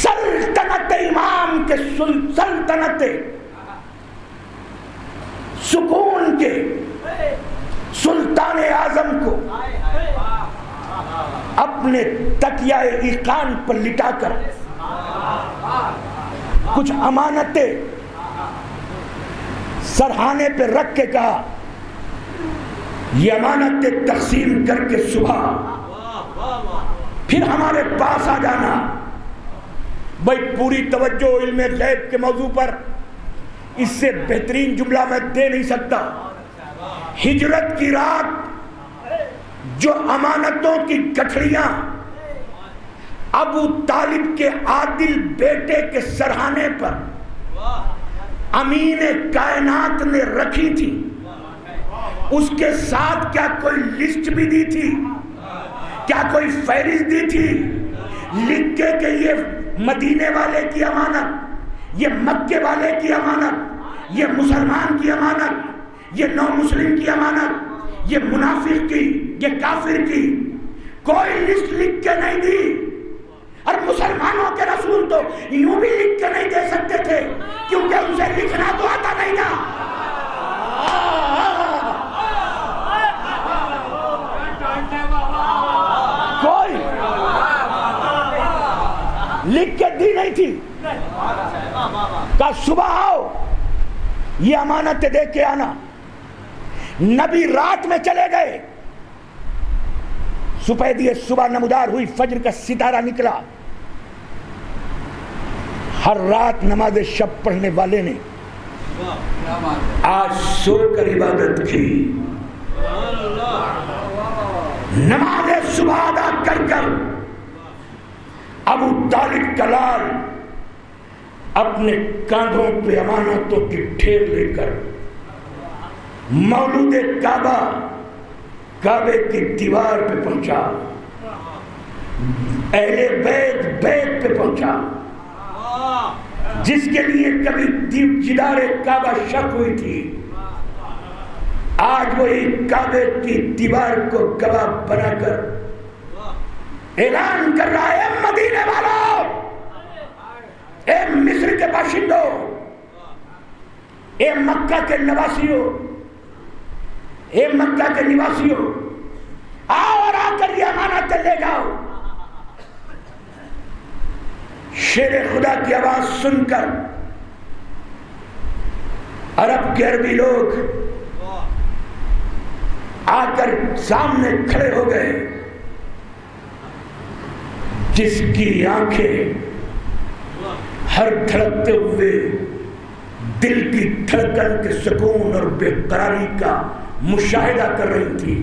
Speaker 2: سلطنت امام کے سلطنت سکون کے سلطان اعظم کو اپنے تکیہ ایقان پر لٹا کر کچھ امانتیں سرہانے پہ رکھ کے کہا یہ امانتیں تقسیم کر کے صبح پھر ہمارے پاس آ جانا. بھائی پوری توجہ علم غیب کے موضوع پر اس سے بہترین جملہ میں دے نہیں سکتا. ہجرت کی رات جو امانتوں کی گٹھڑیاں ابو طالب کے عادل بیٹے کے سرہانے پر امین کائنات نے رکھی تھی، اس کے ساتھ کیا کوئی لسٹ بھی دی تھی؟ کیا کوئی فہرست دی تھی لکھ کے کہ یہ مدینے والے کی امانت، یہ مکے والے کی امانت، یہ مسلمان کی امانت، یہ نو مسلم کی امانت، یہ منافق کی، یہ کافر کی؟ کوئی لسٹ لکھ کے نہیں دی. اور مسلمانوں کے رسول تو یوں بھی لکھ کے نہیں دے سکتے تھے کیونکہ اسے لکھنا تو آتا نہیں تھا. کوئی لکھ کے دی نہیں تھی. کہا صبح آؤ یہ امانت دے کے آنا. نبی رات میں چلے گئے، سپیدی صبح نمودار ہوئی، فجر کا ستارہ نکلا. ہر رات نماز شب پڑھنے والے نے آج سو کر عبادت کی، نماز صبح ادا کر کر ابو طالب کا لال اپنے کاندھوں پہ امانتوں کی ڈھیر لے کر مولود کعبہ کعبے کی دیوار پہ پہنچا. اہل بیت بیت پہ پہنچا، جس کے لیے کبھی جدار کعبہ شک ہوئی تھی، آج وہی کعبے کی دیوار کو گواہ بنا کر اعلان کر رہا ہے، مدینے والوں، اے مصر کے باشندوں، اے مکہ کے نواسیوں، اے مکہ کے نواسیوں، آؤ اور آ کر یہ امانت لے جاؤ۔ شیر خدا کی آواز سن کر عرب کے عربی لوگ آ کر سامنے کھڑے ہو گئے، جس کی آنکھیں ہر دھڑکتے ہوئے دل کی دھڑکن کے سکون اور بے قراری کا مشاہدہ کر رہی تھی،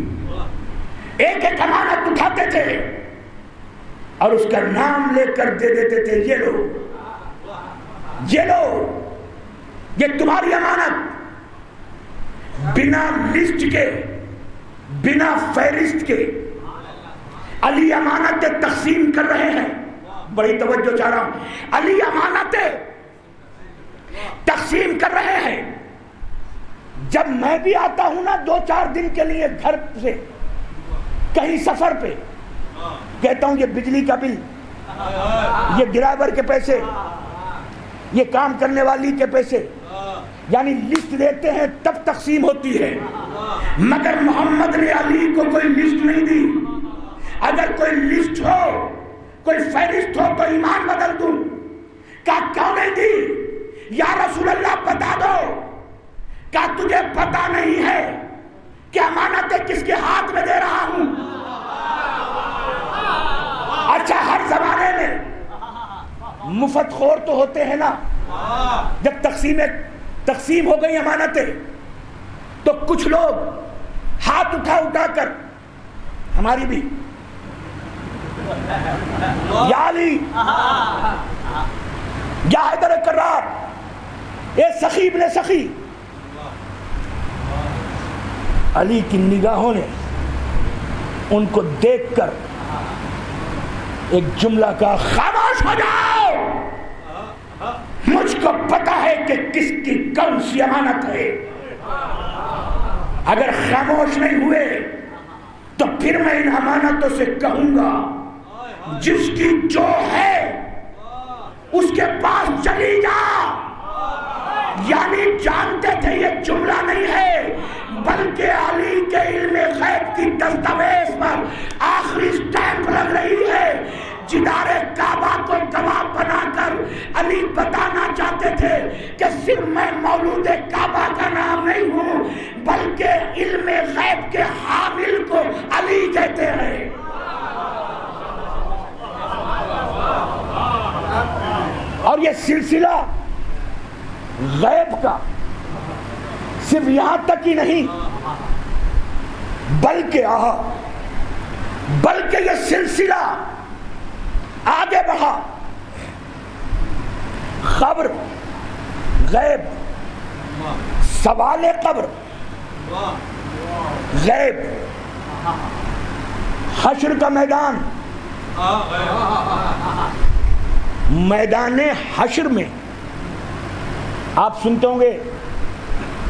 Speaker 2: ایک ایک امانت اٹھاتے تھے اور اس کا نام لے کر دے دیتے تھے، یہ لو، یہ لو، یہ تمہاری امانت، بنا لسٹ کے، بنا فہرست کے علی امانتیں تقسیم کر رہے ہیں۔ بڑی توجہ چاہ رہا ہوں، علی امانتیں تقسیم کر رہے ہیں۔ جب میں بھی آتا ہوں نا 2-4 دن کے لیے گھر سے کہیں سفر پہ، کہتا ہوں یہ بجلی کا بل، یہ ڈرائیور کے پیسے، یہ کام کرنے والی کے پیسے، یعنی لسٹ دیتے ہیں تب تقسیم ہوتی ہے، مگر محمد نے علی کو کوئی لسٹ نہیں دی۔ اگر کوئی لسٹ ہو، کوئی فہرست ہو تو ایمان بدل دوں، کہا کیوں نہیں دی؟ یا رسول اللہ بتا دو، کہا تجھے پتا نہیں ہے کہ امانتیں کس کے ہاتھ میں دے رہا ہوں؟ اچھا، ہر زمانے میں مفت خور تو ہوتے ہیں نا، جب تقسیم ہو گئی امانتیں تو کچھ لوگ ہاتھ اٹھا کر، ہماری بھی، یا علی، یا حیدر کرار، اے سخی ابن سخی، علی کی نگاہوں نے ان کو دیکھ کر ایک جملہ کا، خاموش ہو جاؤ، مجھ کو پتا ہے کہ کس کی کون سی امانت ہے۔ اگر خاموش نہیں ہوئے تو پھر میں ان امانتوں سے کہوں گا، جس کی جو ہے اس کے پاس چلی جا۔ یعنی جانتے تھے یہ جملہ نہیں ہے، بلکہ علی کے علم غیب کی دستاویز پر آخری سٹیمپ لگ رہی ہے۔ جدار کعبہ کو گواہ بنا کر علی بتانا چاہتے تھے کہ صرف میں مولود کعبہ کا نام نہیں ہوں، بلکہ علم غیب کے حامل کو علی کہتے ہیں۔ اور یہ سلسلہ غیب کا صرف یہاں تک ہی نہیں، بلکہ یہ سلسلہ آگے بڑھا۔ قبر، غیب، سوال قبر، غیب، حشر کا میدان، میدان حشر میں آپ سنتے ہوں گے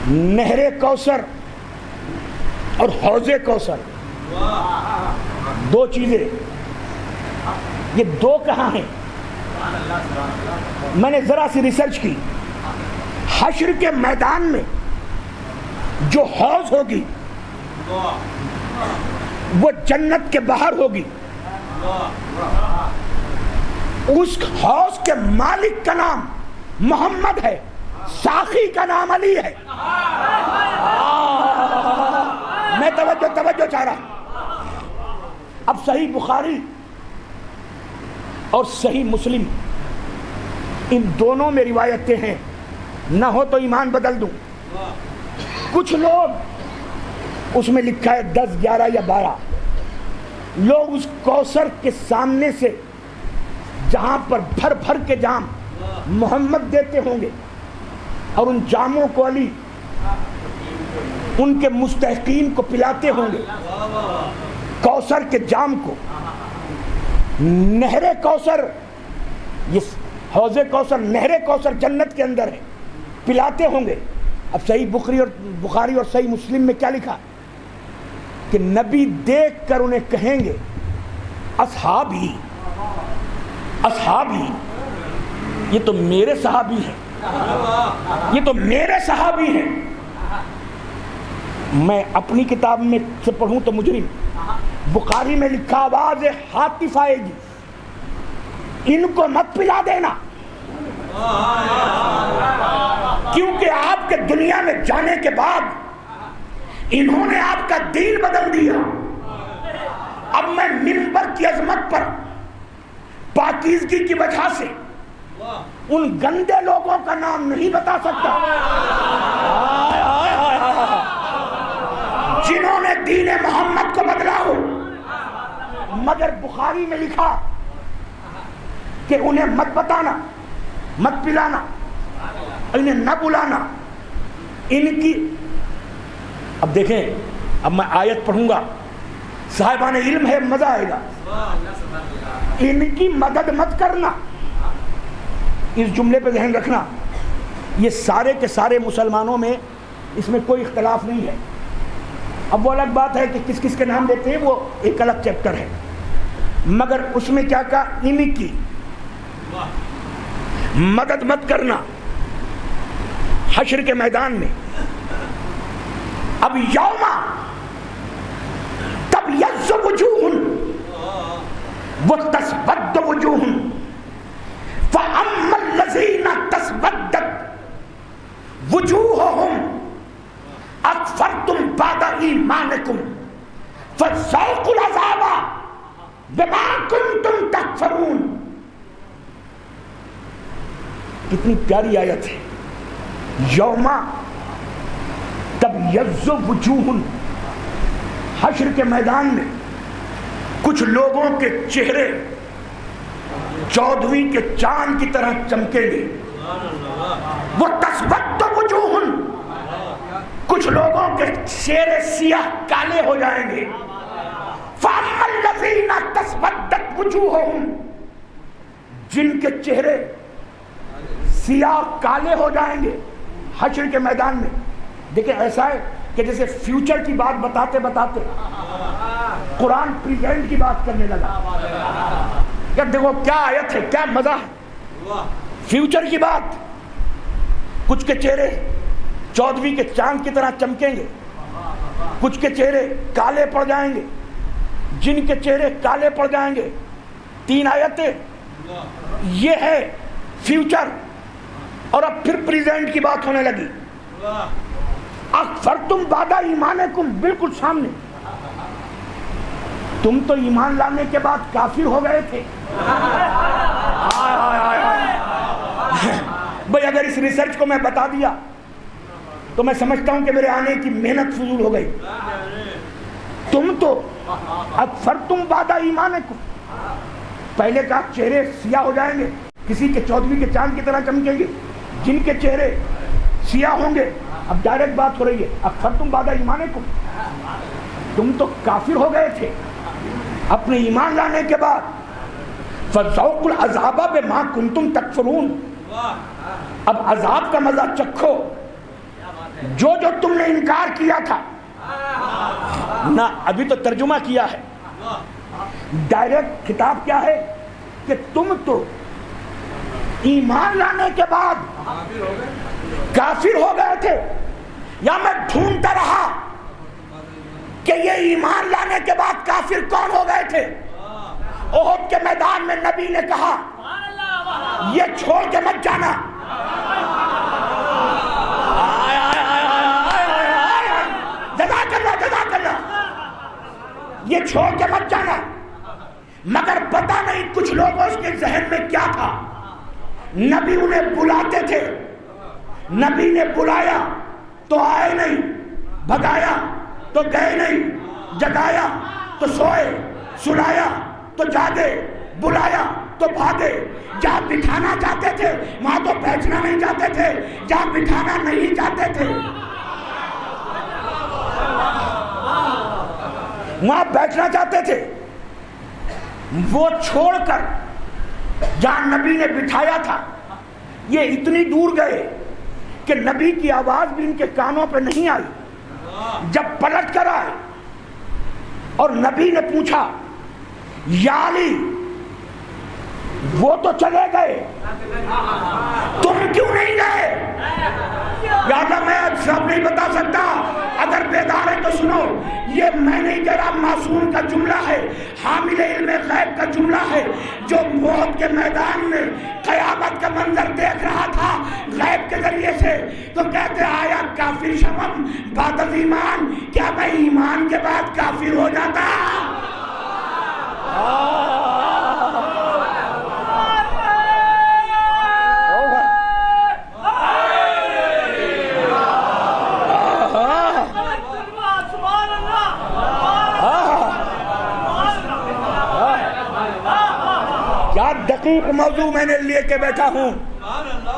Speaker 2: نہر کوثر اور حوض کوثر، دو چیزیں، یہ دو کہاں ہیں؟ میں نے ذرا سی ریسرچ کی، حشر کے میدان میں جو حوض ہوگی وہ جنت کے باہر ہوگی، اس حوض کے مالک کا نام محمد ہے، ساقی کا نام علی ہے۔ میں توجہ چاہ رہا۔ اب صحیح بخاری اور صحیح مسلم، ان دونوں میں روایتیں ہیں، نہ ہو تو ایمان بدل دوں۔ کچھ لوگ اس میں لکھا ہے 10، 11 یا 12 لوگ اس کوثر کے سامنے سے جہاں پر بھر بھر کے جام محمد دیتے ہوں گے اور ان جاموں کو علی ان کے مستحقین کو پلاتے ہوں گے، کوثر کے جام کو نہر کوثر، یہ حوض کوثر، نہر کوثر جنت کے اندر ہے، پلاتے ہوں گے۔ اب صحیح بخاری اور صحیح مسلم میں کیا لکھا کہ نبی دیکھ کر انہیں کہیں گے اصحابی اصحابی، یہ تو میرے صحابی ہیں، یہ تو میرے صحابی ہیں۔ میں اپنی کتاب میں سے پڑھوں تو مجرم، بخاری میں لکھا آواز ہاتف آئے گی، ان کو مت پلا دینا، کیونکہ آپ کے دنیا میں جانے کے بعد انہوں نے آپ کا دین بدل دیا۔ اب میں منبر کی عظمت پر پاکیزگی کی وجہ سے ان گندے لوگوں کا نام نہیں بتا سکتا جنہوں نے دین محمد کو بدلا ہو، مگر بخاری میں لکھا کہ انہیں مت بتانا، مت پلانا، انہیں نہ بلانا، ان کی۔ اب دیکھیں، اب میں آیت پڑھوں گا، صاحبان علم ہے، مزہ آئے گا۔ ان کی مدد مت کرنا، اس جملے پہ ذہن رکھنا، یہ سارے کے سارے مسلمانوں میں اس میں کوئی اختلاف نہیں ہے۔ اب وہ الگ بات ہے کہ کس کس کے نام لیتے ہیں، وہ ایک الگ چیپٹر ہے، مگر اس میں کیا کہا، ان کی مدد مت کرنا حشر کے میدان میں۔ اب یوما تبیض وجوہ وتسود وجوہ فاما الذین تسودت وجوہہم اکفرتم بعد ایمانکم فذوقوا العذاب بما کنتم تکفرون۔ کتنی پیاری آیت ہے، یوما تبیض وجوہ، حشر کے میدان میں کچھ لوگوں کے چہرے 14ویں کے چاند کی طرح چمکیں گے، وہ تسود وجوہ، کچھ لوگوں کے چہرے سیاہ کالے ہو جائیں گے۔ فاما الذین تسودت وجوہہم، جن کے چہرے سیاہ کالے ہو جائیں گے حشر کے میدان میں۔ دیکھیں، ایسا ہے کہ جیسے فیوچر کی بات بتاتے بتاتے قرآن پریزنٹ کی بات کرنے لگا۔ کہ دیکھو کیا آیت ہے، کیا مزہ ہے، فیوچر کی بات۔ کچھ کے چہرے 14ویں کے چاند کی طرح چمکیں گے، کچھ کے چہرے کالے پڑ جائیں گے، جن کے چہرے کالے پڑ جائیں گے۔ 3 آیتیں، یہ ہے فیوچر، اور اب پھر پریزنٹ کی بات ہونے لگی۔ اکفرتم بعد ایمانکم، بالکل سامنے، تم تو ایمان لانے کے بعد کافر ہو گئے تھے۔ بھئی اگر اس ریسرچ کو میں بتا دیا تو میں سمجھتا ہوں کہ میرے آنے کی محنت فضول ہو گئی۔ تم تو اکفرتم بعد ایمانکم، پہلے کا چہرے سیاہ ہو جائیں گے، کسی کے 14ویں کے چاند کی طرح چمکیں گے، جن کے چہرے سیاہ ہوں گے۔ اب ڈائریکٹ بات ہو رہی ہے، اکفرتم بعد ایمانکم، تم تو کافر ہو گئے تھے اپنے ایمان لانے کے بعد۔ فذوقوا العذاب بما کنتم تکفرون، اب عذاب کا مزہ چکھو جو جو تم نے انکار کیا تھا۔ نہ ابھی تو ترجمہ کیا ہے، ڈائریکٹ خطاب کیا ہے کہ تم تو ایمان لانے کے بعد کافر ہو گئے تھے، یا میں ڈھونڈتا رہا کہ یہ ایمان لانے کے بعد کافر کون ہو گئے تھے۔ احد کے میدان میں نبی نے کہا یہ چھوڑ کے مت جانا، جزاک اللہ، یہ چھوڑ کے مت جانا۔ مگر پتہ نہیں کچھ لوگوں کے ذہن میں کیا تھا، نبی انہیں بلاتے تھے، نبی نے بلایا تو آئے نہیں، بھگایا تو گئے نہیں، جگایا تو سوئے، سلایا تو جاگے، بلایا تو بھاگے۔ جہاں بٹھانا چاہتے تھے وہاں تو بیٹھنا نہیں چاہتے تھے، جہاں بٹھانا نہیں چاہتے تھے وہاں بیٹھنا چاہتے تھے۔ وہ چھوڑ کر جہاں نبی نے بٹھایا تھا یہ اتنی دور گئے کہ نبی کی آواز بھی ان کے کانوں پہ نہیں آئی. جب پلٹ کر آئے اور نبی نے پوچھا یا علی وہ تو چلے گئے تم کیوں نہیں گئے؟ یا اللہ میں سب نہیں بتا سکتا, اگر بیدار ہے تو سنو. یہ میں نہیں کہہ رہا, معصوم کا جملہ ہے, حامل علم غیب کا جملہ ہے, جو موت کے میدان میں قیامت کا منظر دیکھ رہا تھا غیب کے ذریعے سے, تو کہتے آیا کافر شمم بعد از ایمان, کیا میں ایمان کے بعد کافر ہو جاتا؟ دقیق موضوع میں نے لے کے بیٹھا ہوں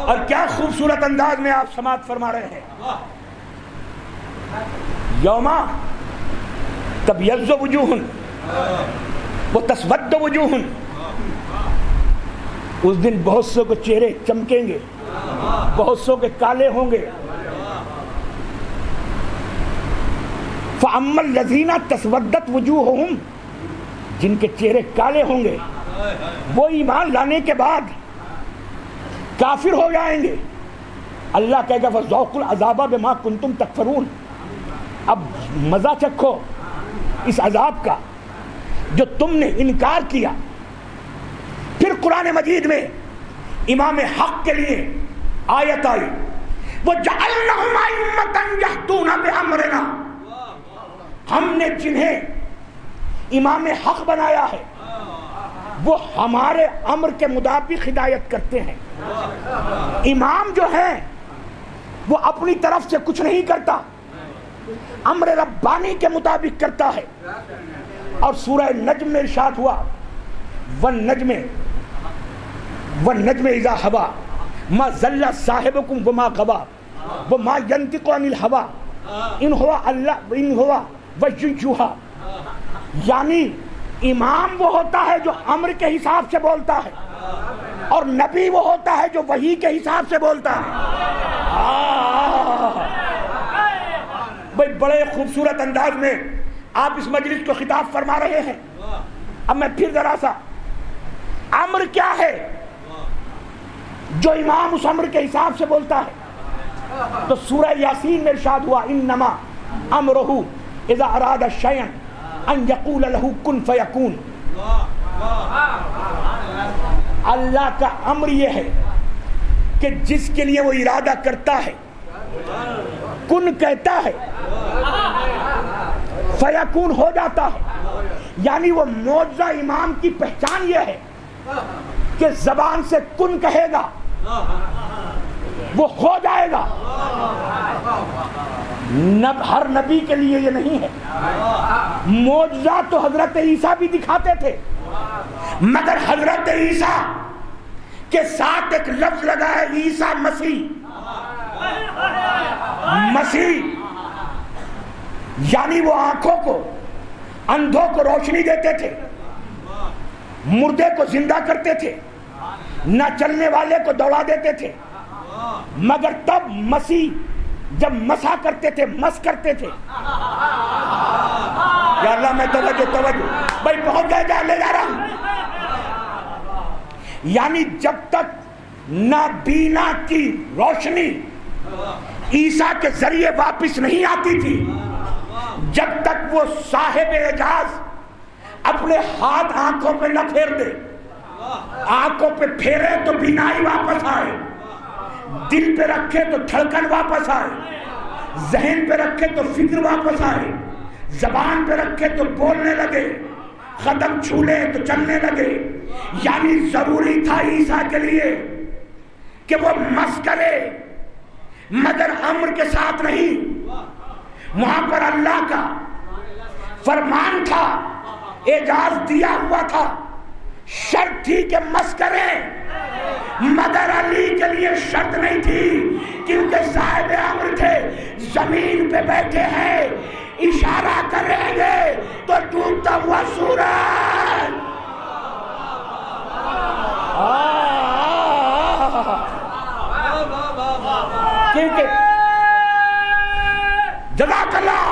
Speaker 2: اور کیا خوبصورت انداز میں آپ سماعت فرما رہے ہیں. یوما تبیض وجوہ وتسود وجوہ, اس دن بہت سو کے چہرے چمکیں گے, بہت سو کے کالے ہوں گے. فَأَمَّا الَّذِينَ تَسْوَدَّتْ وُجُوهُهُمْ, جن کے چہرے کالے ہوں گے وہ ایمان لانے کے بعد کافر ہو جائیں گے. اللہ کہے گا فَذُوقُوا الْعَذَابَ بِمَا كُنتُمْ تَكْفُرُونَ, اب مزہ چکھو اس عذاب کا جو تم نے انکار کیا. پھر قرآن مجید میں امام حق کے لیے آیت آئی وَجَعَلْنَهُمْ أَئِمَّةً يَهْدُونَ بِأَمْرِنَا, ہم نے جنہیں امام حق بنایا ہے وہ ہمارے امر کے مطابق ہدایت کرتے ہیں. امام جو ہے وہ اپنی طرف سے کچھ نہیں کرتا, امر ربانی کے مطابق کرتا ہے. اور سورہ نجم میں ارشاد ہوا والنجم اذا ہوا ما ضل صاحبکم وما غوا وما ینطق عن الہوی ان ہوا وحی یوحی, یعنی امام وہ ہوتا ہے جو امر کے حساب سے بولتا ہے اور نبی وہ ہوتا ہے جو وحی کے حساب سے بولتا ہے. بھئی بڑے خوبصورت انداز میں آپ اس مجلس کو خطاب فرما رہے ہیں. اب میں پھر ذرا سا امر کیا ہے جو امام اس امر کے حساب سے بولتا ہے, تو سورہ یاسین میں ارشاد ہوا انما امرہ اذا اراد شیئا ان یقول لہ کن فیکون. اللہ کا امر یہ ہے کہ جس کے لیے وہ ارادہ کرتا ہے کن کہتا ہے فیکون ہو جاتا ہے. یعنی وہ معجزہ امام کی پہچان یہ ہے کہ زبان سے کن کہے گا وہ ہو جائے گا. ہر نبی کے لیے یہ نہیں ہے. معجزہ تو حضرت عیسیٰ بھی دکھاتے تھے, مگر حضرت عیسیٰ کے ساتھ ایک لفظ لگا ہے عیسیٰ مسیح. مسیح یعنی وہ آنکھوں کو اندھوں کو روشنی دیتے تھے, مردے کو زندہ کرتے تھے, نہ چلنے والے کو دوڑا دیتے تھے. مگر تب مسیح جب مسا کرتے تھے, مس کرتے تھے. یا اللہ میں توجہ بھائی بہت جائے لے جا رہا ہوں. یعنی جب تک نابینا کی روشنی عیسیٰ کے ذریعے واپس نہیں آتی تھی, جب تک وہ صاحب اعجاز اپنے ہاتھ آنکھوں پہ نہ پھیر دے, آنکھوں پہ پھیرے تو بینائی واپس آئے, دل پہ رکھے تو دھڑکن واپس آئے, ذہن پہ رکھے تو فکر واپس آئے, زبان پہ رکھے تو بولنے لگے, قدم چھولے تو چلنے لگے. یعنی ضروری تھا عیسیٰ کے لیے کہ وہ مس کرے, مگر امر کے ساتھ نہیں. وہاں پر اللہ کا فرمان تھا, اعجاز دیا ہوا تھا, شرط تھی کہ مس کریں, مگر علی کے لیے شرط نہیں تھی کیونکہ صاحب امر تھے. زمین پہ بیٹھے ہیں, اشارہ کریں گے تو ڈوبتا ہوا سورج. کیونکہ جزاک اللہ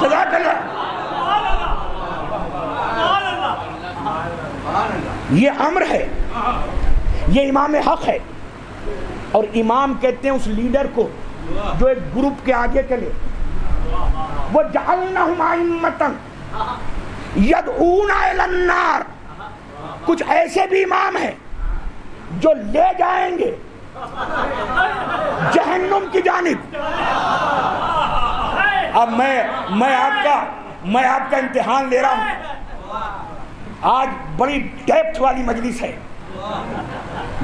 Speaker 2: جزاک اللہ. یہ امر ہے، یہ امام حق ہے. اور امام کہتے ہیں اس لیڈر کو جو ایک گروپ کے آگے چلے. وہ جعلناہم ائمۃ یدعون الی النار. کچھ ایسے بھی امام ہیں جو لے جائیں گے جہنم کی جانب. اب میں آپ کا امتحان لے رہا ہوں. آج بڑی ڈیپتھ والی مجلس ہے،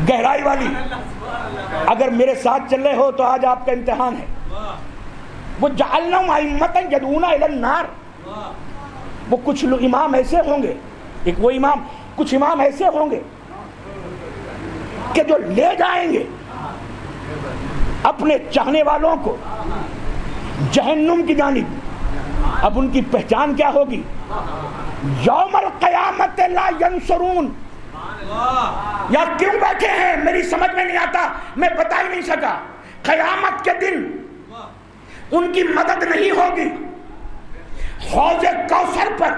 Speaker 2: گہرائی والی. اگر میرے ساتھ چل رہے ہو تو آج آپ کا امتحان ہے. وہ جعلناہم ائمۃ یدعون الی النار. وہ کچھ امام ایسے ہوں گے، کچھ امام ایسے ہوں گے کہ جو لے جائیں گے اپنے چاہنے والوں کو جہنم کی جانب. اب ان کی پہچان کیا ہوگی؟ یوم القیامت لا ینصرون. یا کیوں بیٹھے ہیں میری سمجھ میں نہیں آتا، میں بتا ہی نہیں سکا. قیامت کے دن ان کی مدد نہیں ہوگی. حوض کوثر پر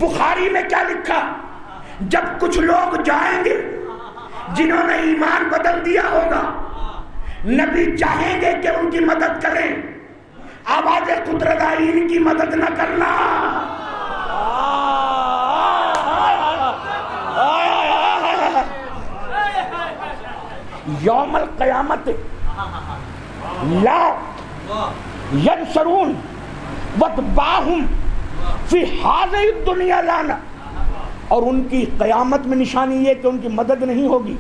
Speaker 2: بخاری میں کیا لکھا؟ جب کچھ لوگ جائیں گے جنہوں نے ایمان بدل دیا ہوگا، نبی چاہیں گے کہ ان کی مدد کریں. آواز قدرت آئی ان کی مدد نہ کرنا. یوم القیامت لا ینصرون وتباہم فی ہذہ الدنیا لانا. اور ان کی قیامت میں نشانی یہ کہ ان کی مدد نہیں ہوگی،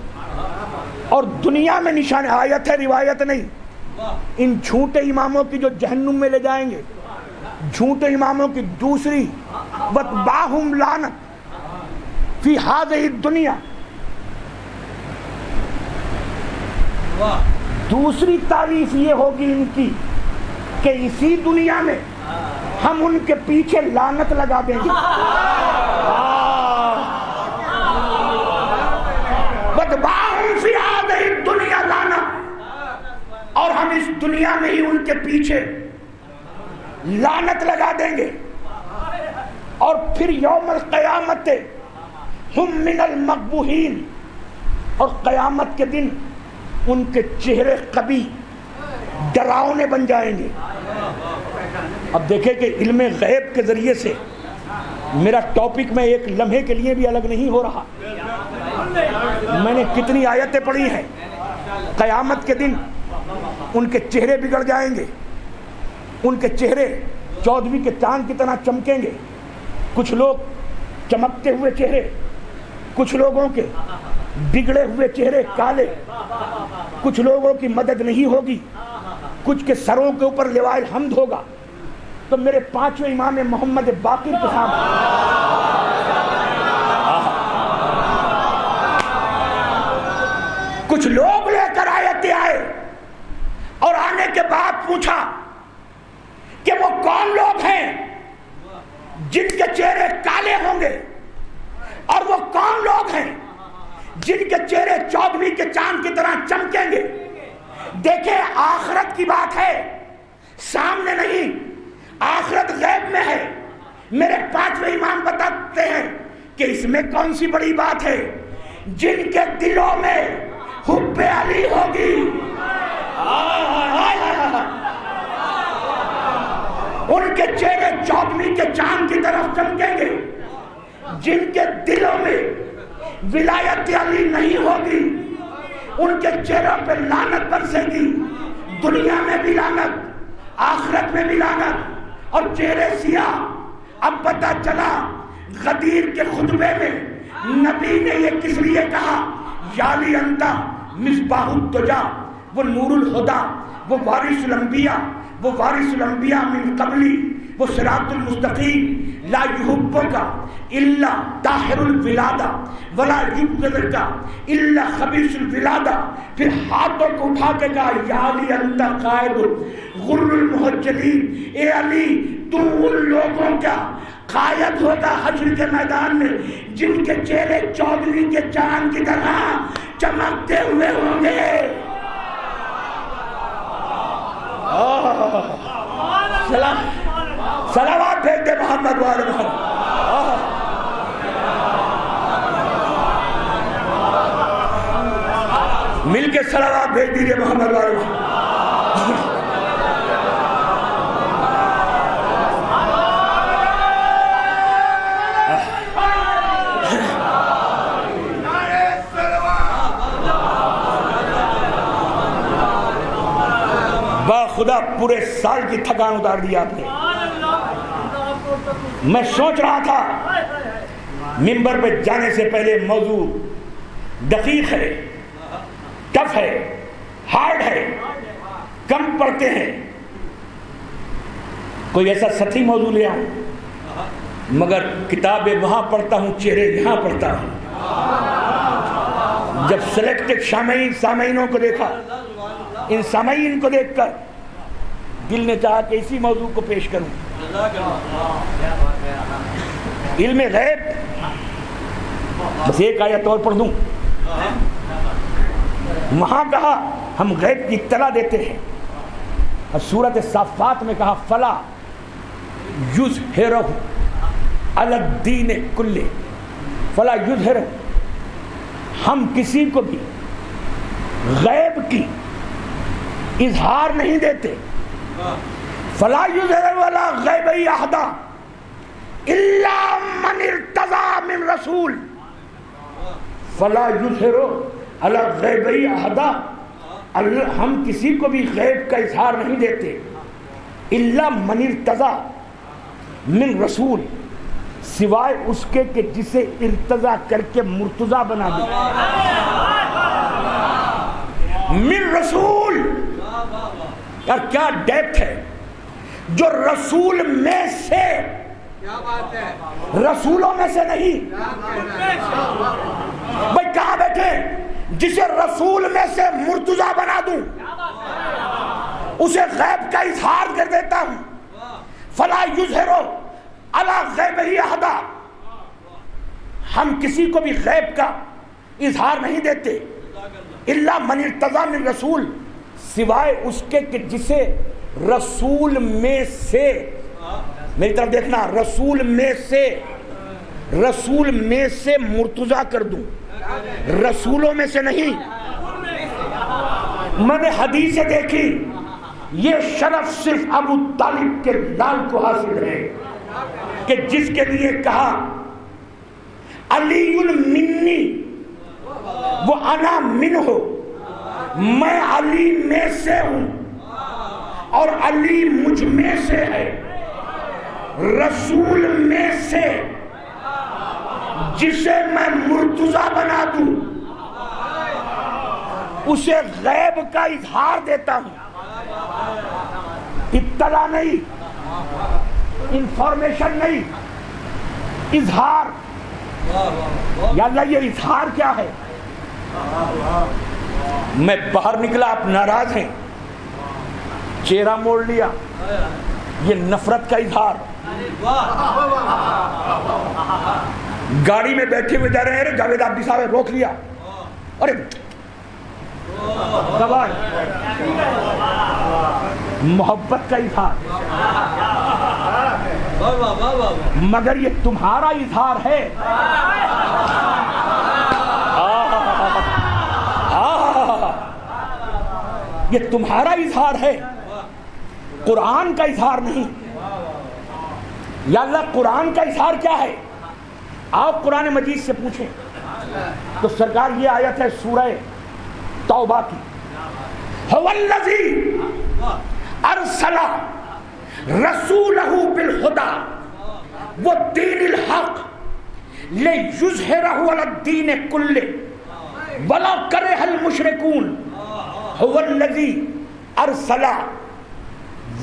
Speaker 2: اور دنیا میں نشانی. آیت ہے، روایت نہیں. ان جھوٹے اماموں کی جو جہنم میں لے جائیں گے، جھوٹے اماموں کی دوسری وتباہم لعنت فی ہذہ الدنیا. دوسری تعریف یہ ہوگی ان کی کہ اسی دنیا میں ہم ان کے پیچھے لعنت لگا دیں گے. وَتَبَعُهُمْ فِي هَذِهِ الدُّنْيَا لَعْنَةً. اور ہم اس دنیا میں ہی ان کے پیچھے لعنت لگا دیں گے. اور پھر یوم القیامت ہم من المقبوحین. اور قیامت کے دن ان کے چہرے قبیح ڈراؤنے بن جائیں گے. اب دیکھیں کہ علم غیب کے ذریعے سے میرا ٹاپک میں ایک لمحے کے لیے بھی الگ نہیں ہو رہا. میں نے کتنی آیتیں پڑھی ہیں. قیامت کے دن ان کے چہرے بگڑ جائیں گے. ان کے چہرے 14ویں کے چاند کی طرح چمکیں گے. کچھ لوگ چمکتے ہوئے چہرے، کچھ لوگوں کے بگڑے ہوئے چہرے کالے. کچھ لوگوں کی مدد نہیں ہوگی، کچھ کے سروں کے اوپر لواء الحمد ہوگا. تو میرے 5ویں امام محمد باقر کے سامنے کچھ لوگ لے کر آئے اور آنے کے بعد پوچھا کہ وہ کون لوگ ہیں جن کے چہرے کالے ہوں گے، اور وہ کون لوگ ہیں جن کے چہرے 14ویں کے چاند کی طرح چمکیں گے. دیکھیں آخرت کی بات ہے، سامنے نہیں. آخرت غیب میں ہے. میرے 5ویں امام بتاتے ہیں کہ اس میں کون سی بڑی بات ہے. جن کے دلوں میں حب علی ہوگی، ان کے چہرے 14ویں کے چاند کی طرف چمکیں گے. جن کے دلوں میں ولایت علی نہیں ہوگی، ان کے چہروں پہ لعنت برسے گی. دنیا میں بھی لعنت، آخرت میں بھی لعنت، اور چہرے سیاہ. اب پتہ چلا غدیر کے خطبے میں نبی نے یہ کس لیے کہا؟ یا لی انتا مصباح الدجا وہ نور الہدا وہ وارث الانبیاء من قبلی وہ صراط المستقیم لا یحبک الا طاہر الولادہ ولا یبغضک الا خبیث الولادہ. پھر ہاتھوں کو اٹھا کے کہا یا علی انت قائد غر المحجلین، اے علی تو ان لوگوں کا قائد ہوگا حشر کے میدان میں جن کے چہرے چودھویں کے چاند کی طرح چمکتے ہوئے ہوں گے. صلوات بھیج دے محمد والے محمد. مل کے صلوات بھیج دیجئے محمد والے محمد. خدا پورے سال کی تھکان اتار دیا آپ نے. میں سوچ رہا تھا منبر پہ جانے سے پہلے موضوع دقیق ہے، ٹف ہے، ہارڈ ہے، کم پڑھتے ہیں، کوئی ایسا سطحی موضوع لے آؤں، مگر کتابیں وہاں پڑھتا ہوں، چہرے یہاں پڑھتا ہوں. جب سلیکٹڈ سامعینوں کو دیکھا، ان سامعین کو دیکھ کر دل نے چاہا کہ اسی موضوع کو پیش کروں. علم غیب بس ایک آیت اور پڑھ دوں. وہاں کہا ہم غیب کی اطلاع دیتے ہیں، اور سورۃ صافات میں کہا فلا یظہرہ علی الدین کلہ، فلا یظہرہ، ہم کسی کو بھی غیب کی اظہار نہیں دیتے. فلا یظہر ولا غیب احد الا من ارتضی من رسول، فلا یظہر علی غیب احد، ہم کسی کو بھی غیب کا اظہار نہیں دیتے الا من ارتضی من رسول، سوائے اس کے کہ جسے ارتضا کر کے مرتضی بنا دے. من رسول، یار کیا ڈیپتھ ہے. جو رسول میں سے، رسولوں میں سے نہیں. بھائی کہاں بیٹھے جسے رسول میں سے مرتضی بنا دوں، اسے غیب کا اظہار کر دیتا ہوں. فلا یظہر علی غیبہ احد، ہم کسی کو بھی غیب کا اظہار نہیں دیتے الا من ارتضی من رسول، سوائے اس کے کہ جسے رسول میں سے، میری طرف دیکھنا، رسول میں سے مرتضی کر دوں، رسولوں میں سے نہیں. میں نے حدیثیں دیکھی، یہ شرف صرف ابو طالب کے لال کو حاصل ہے کہ جس کے لیے کہا علی منی وہ انا منہ، میں علی میں سے ہوں اور علی مجھ میں سے ہے. رسول میں سے جسے میں مرتضی بنا دوں اسے غیب کا اظہار دیتا ہوں. اطلاع نہیں، انفارمیشن نہیں، اظہار. یا اللہ یہ اظہار کیا ہے؟ میں باہر نکلا، آپ ناراض ہیں، چہرہ موڑ لیا، یہ نفرت کا اظہار. گاڑی میں بیٹھے ہوئے جا رہے ہیں، جاوید عابدی صاحب روک لیا، ارے محبت کا اظہار. مگر یہ تمہارا اظہار ہے. یہ تمہارا اظہار ہے، قرآن کا اظہار نہیں. یا اللہ قرآن کا اظہار کیا ہے؟ آپ قرآن مجید سے پوچھیں تو سرکار یہ آیت ہے سورہ توبہ کی، هو الذی ارسل رسولہ بالہدی والدین الحق لیظہرہ علی الدین کلہ ولو کرہ المشرکون. هو الذی ارسل،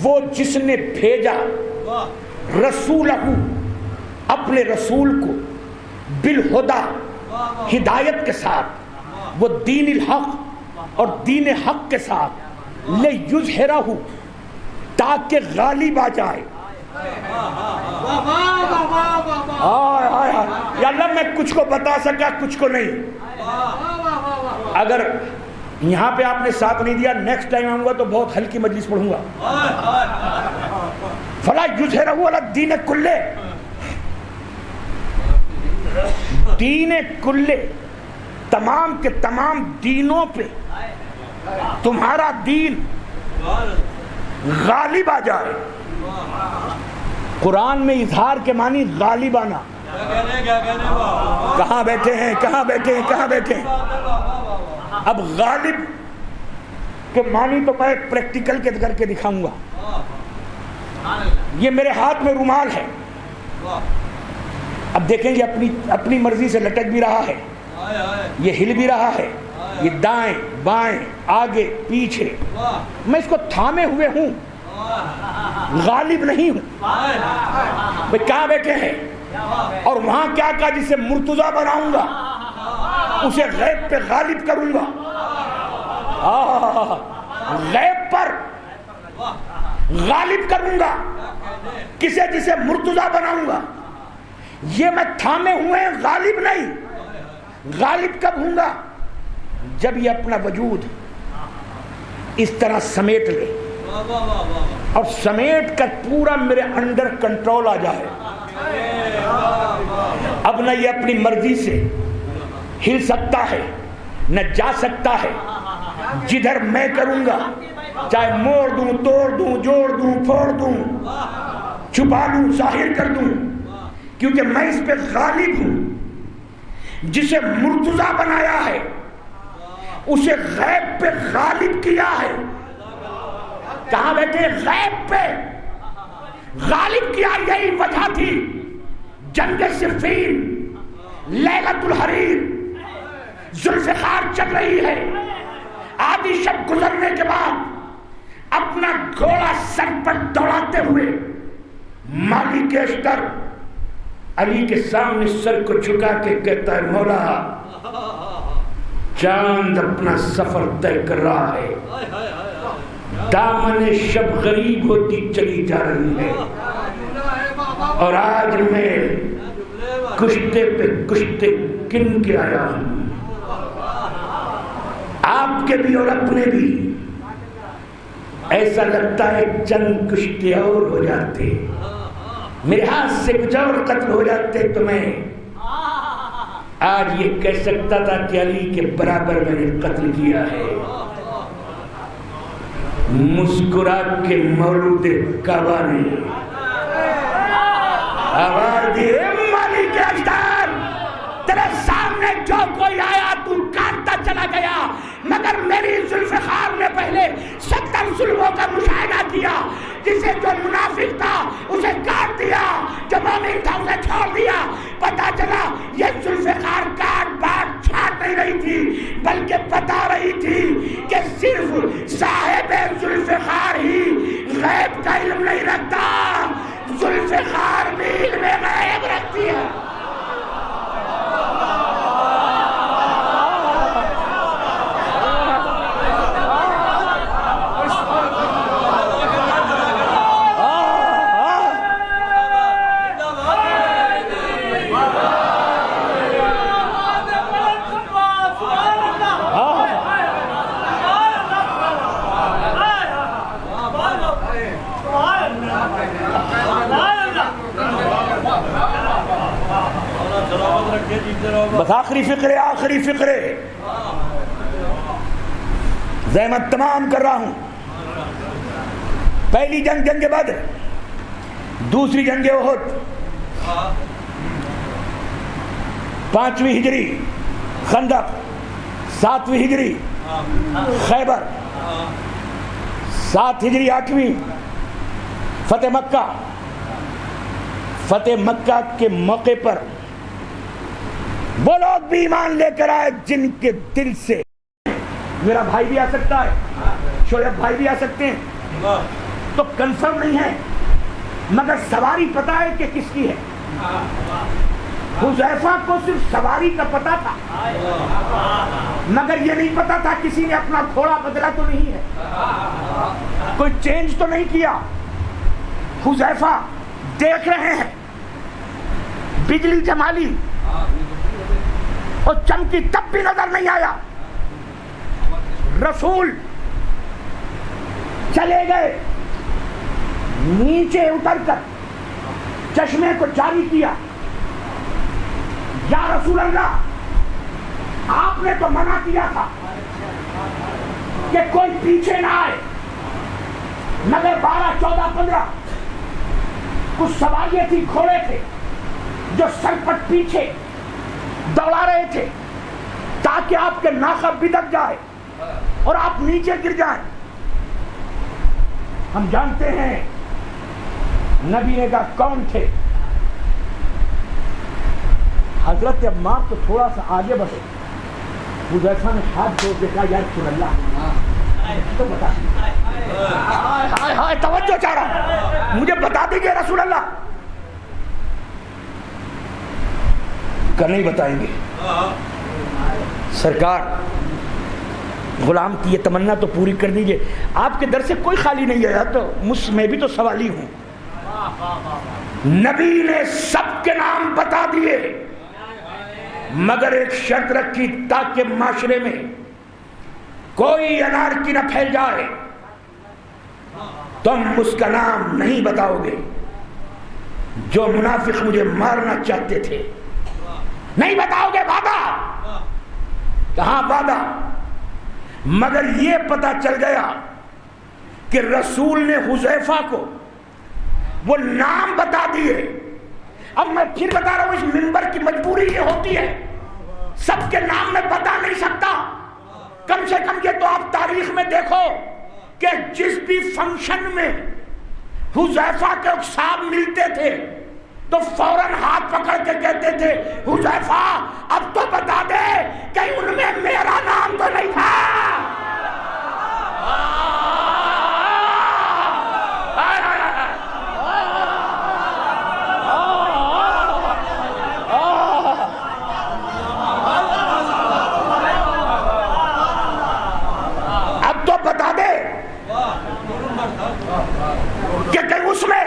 Speaker 2: وہ جس نے بھیجا، رسولہ، اپنے رسول کو، بالہدا، ہدایت کے ساتھ، وہ دین الحق اور دین حق کے ساتھ، لیظہرہ، تاکہ غالب آ جائے۔ یا اللہ میں کچھ کو بتا سکا کچھ کو نہیں۔ اگر یہاں پہ آپ نے ساتھ نہیں دیا، نیکسٹ ٹائم آؤں گا تو بہت ہلکی مجلس پڑھوں گا۔ فلا یظہرہ علی الدین کلہ، دین کلے، تمام کے تمام دینوں پہ تمہارا دین غالب آ جائے۔ قرآن میں اظہار کے معنی غالب آنا۔ کہاں بیٹھے ہیں، کہاں بیٹھے ہیں، کہاں بیٹھے ہیں؟ اب غالب کے معنی تو میں پریکٹیکل کے کر کے دکھاؤں گا۔ یہ میرے ہاتھ میں رومال ہے، اب دیکھیں گے اپنی مرضی سے لٹک بھی رہا ہے، یہ ہل بھی رہا ہے، یہ دائیں بائیں آگے پیچھے، میں اس کو تھامے ہوئے ہوں، غالب نہیں ہوں۔ بھئی کہاں بیٹھے ہیں؟ اور وہاں کیا کہا؟ جسے مرتضی بناؤں گا اسے غیب پہ غالب کروں گا، غیب پر غالب کروں گا، کسے؟ جسے مرتضی بناؤں گا۔ یہ میں تھامے ہوئے ہیں، غالب نہیں۔ غالب کب ہوں گا؟ جب یہ اپنا وجود اس طرح سمیٹ لے اور سمیٹ کر پورا میرے انڈر کنٹرول آ جائے۔ اب نہ یہ اپنی مرضی سے ہل سکتا ہے، نہ جا سکتا ہے۔ جدھر میں کروں گا، چاہے موڑ دوں، توڑ دوں، جوڑ دوں، پھوڑ دوں، چھپا لوں، ظاہر کر دوں، کیونکہ میں اس پہ غالب ہوں۔ جسے مرتضی بنایا ہے اسے غیب پہ غالب کیا ہے۔ کہاں بیٹھے؟ غیب پہ غالب کیا۔ یہی وجہ تھی جنگ صفین، لیلۃ الحریر، ذوالفقار چل رہی ہے، آدھی شب گزرنے کے بعد اپنا گھوڑا سر پر دوڑاتے ہوئے مالک اشتر علی کے سامنے سر کو جھکا کے کہتا ہے، مولا چاند اپنا سفر طے کر رہا ہے، دامن شب غریب ہوتی چلی جا رہی ہے، اور آج میں کشتے پہ کشتے گن کے آیا ہوں، آپ کے بھی اور اپنے بھی۔ ایسا لگتا ہے چند کشتے اور ہو جاتے، میرے ہاتھ سے کچھ اور قتل ہو جاتے تو میں آج یہ کہہ سکتا تھا کہ علی کے برابر میں نے قتل کیا ہے۔ مسکرا کے مولود کعبہ نے آواز دی، مالک اشتر، تیرے سامنے جو کوئی آیا تو کاٹتا چلا گیا، مگر میری ذوالفقار نے پہلے 70 ظلموں کا مشاہدہ کیا۔ جسے جو منافق تھا اسے کاٹ دیا، جو مومن تھا اسے چھوڑ دیا۔ پتا چلا یہ ذوالفقار کاٹ باٹ چھاٹ نہیں رہی تھی، بلکہ بتا رہی تھی کہ صرف صاحب ذوالفقار ہی غیب کا علم نہیں رکھتا، ذوالفقار بھی علم غیب رکھتی ہے۔ بس آخری فقرے زحمت تمام کر رہا ہوں۔ پہلی جنگ بدر، دوسری جنگ احد، 5ویں ہجری خندق، 7ویں ہجری خیبر، 7 ہجری 8ویں فتح مکہ۔ فتح مکہ کے موقع پر وہ لوگ بھی ایمان لے کر آئے جن کے دل سے، میرا بھائی بھی آ سکتا ہے، شعیب بھائی بھی آ سکتے ہیں، تو کنفرم نہیں ہے مگر سواری پتہ ہے کہ کس کی ہے؟ حذیفہ کو صرف سواری کا پتہ تھا، مگر یہ نہیں پتہ تھا کسی نے اپنا گھوڑا بدلا تو نہیں ہے، کوئی چینج تو نہیں کیا۔ حذیفہ دیکھ رہے ہیں بجلی جمالی اور چمکی تب بھی نظر نہیں آیا۔ رسول چلے گئے، نیچے اتر کر چشمے کو جاری کیا، یا رسول اللہ آپ نے تو منع کیا تھا کہ کوئی پیچھے نہ آئے، مگر 12 14 15 کچھ سواریاں تھی، گھوڑے تھے جو سرپٹ پیچھے دوڑا رہے تھے تاکہ آپ کے ناخن بدک جائے اور آپ نیچے گر جائیں۔ ہم جانتے ہیں نبی نے کہا کون تھے؟ حضرت عمار تو تھوڑا سا آگے بڑھے، حذیفہ نے ہاتھ جوڑ کے کہا یا رسول اللہ تو بتا دیجیے، ہائے ہائے توجہ چاہ رہا، مجھے بتا دیجیے رسول اللہ۔ کہ نہیں بتائیں گے سرکار، غلام کی یہ تمنا تو پوری کر دیجئے، آپ کے در سے کوئی خالی نہیں آیا تو میں بھی تو سوالی ہوں۔ نبی نے سب کے نام بتا دیے، مگر ایک شرط رکھی تاکہ معاشرے میں کوئی انارکی نہ پھیل جائے، تم اس کا نام نہیں بتاؤ گے، جو منافق مجھے مارنا چاہتے تھے نہیں بتاؤ گے، وعدہ؟ کہاں وعدہ؟ مگر یہ پتا چل گیا کہ رسول نے حذیفہ کو وہ نام بتا دیے۔ اب میں پھر بتا رہا ہوں، اس منبر کی مجبوری یہ ہوتی ہے، سب کے نام میں بتا نہیں سکتا، کم سے کم یہ تو آپ تاریخ میں دیکھو کہ جس بھی فنکشن میں حذیفہ کے اقصاب ملتے تھے تو فوراً ہاتھ پکڑ کے کہتے تھے حذیفہ اب تو بتا دے کہ ان میں میرا نام تو نہیں تھا۔ اب تو بتا دے کہ کہیں اس میں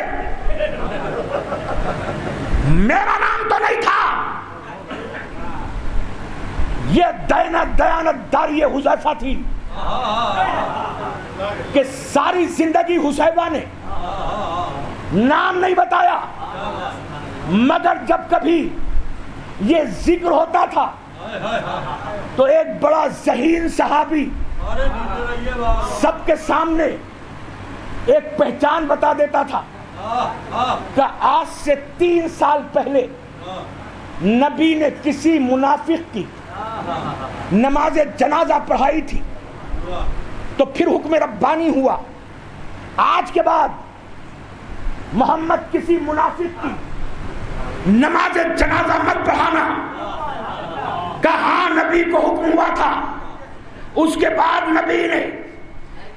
Speaker 2: میرا نام تو نہیں تھا۔ یہ دیانت داری حذیفہ تھی کہ ساری زندگی حذیفہ نے نام نہیں بتایا، مگر جب کبھی یہ ذکر ہوتا تھا تو ایک بڑا ذہین صحابی سب کے سامنے ایک پہچان بتا دیتا تھا کہ آج سے 3 سال پہلے نبی نے کسی منافق کی نماز جنازہ پڑھائی تھی، تو پھر حکم ربانی ہوا آج کے بعد محمد کسی منافق کی نماز جنازہ مت پڑھانا۔ کہاں نبی کو حکم ہوا تھا، اس کے بعد نبی نے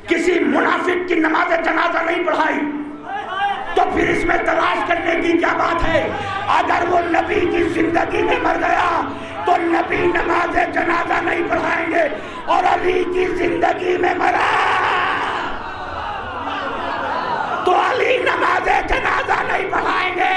Speaker 2: کسی منافق کی نماز جنازہ نہیں پڑھائی، تو پھر اس میں تلاش کرنے کی کیا بات ہے؟ اگر وہ نبی کی زندگی میں مر گیا تو نبی نماز جنازہ نہیں پڑھائیں گے، اور علی کی زندگی میں مرا تو علی نماز جنازہ نہیں پڑھائیں گے۔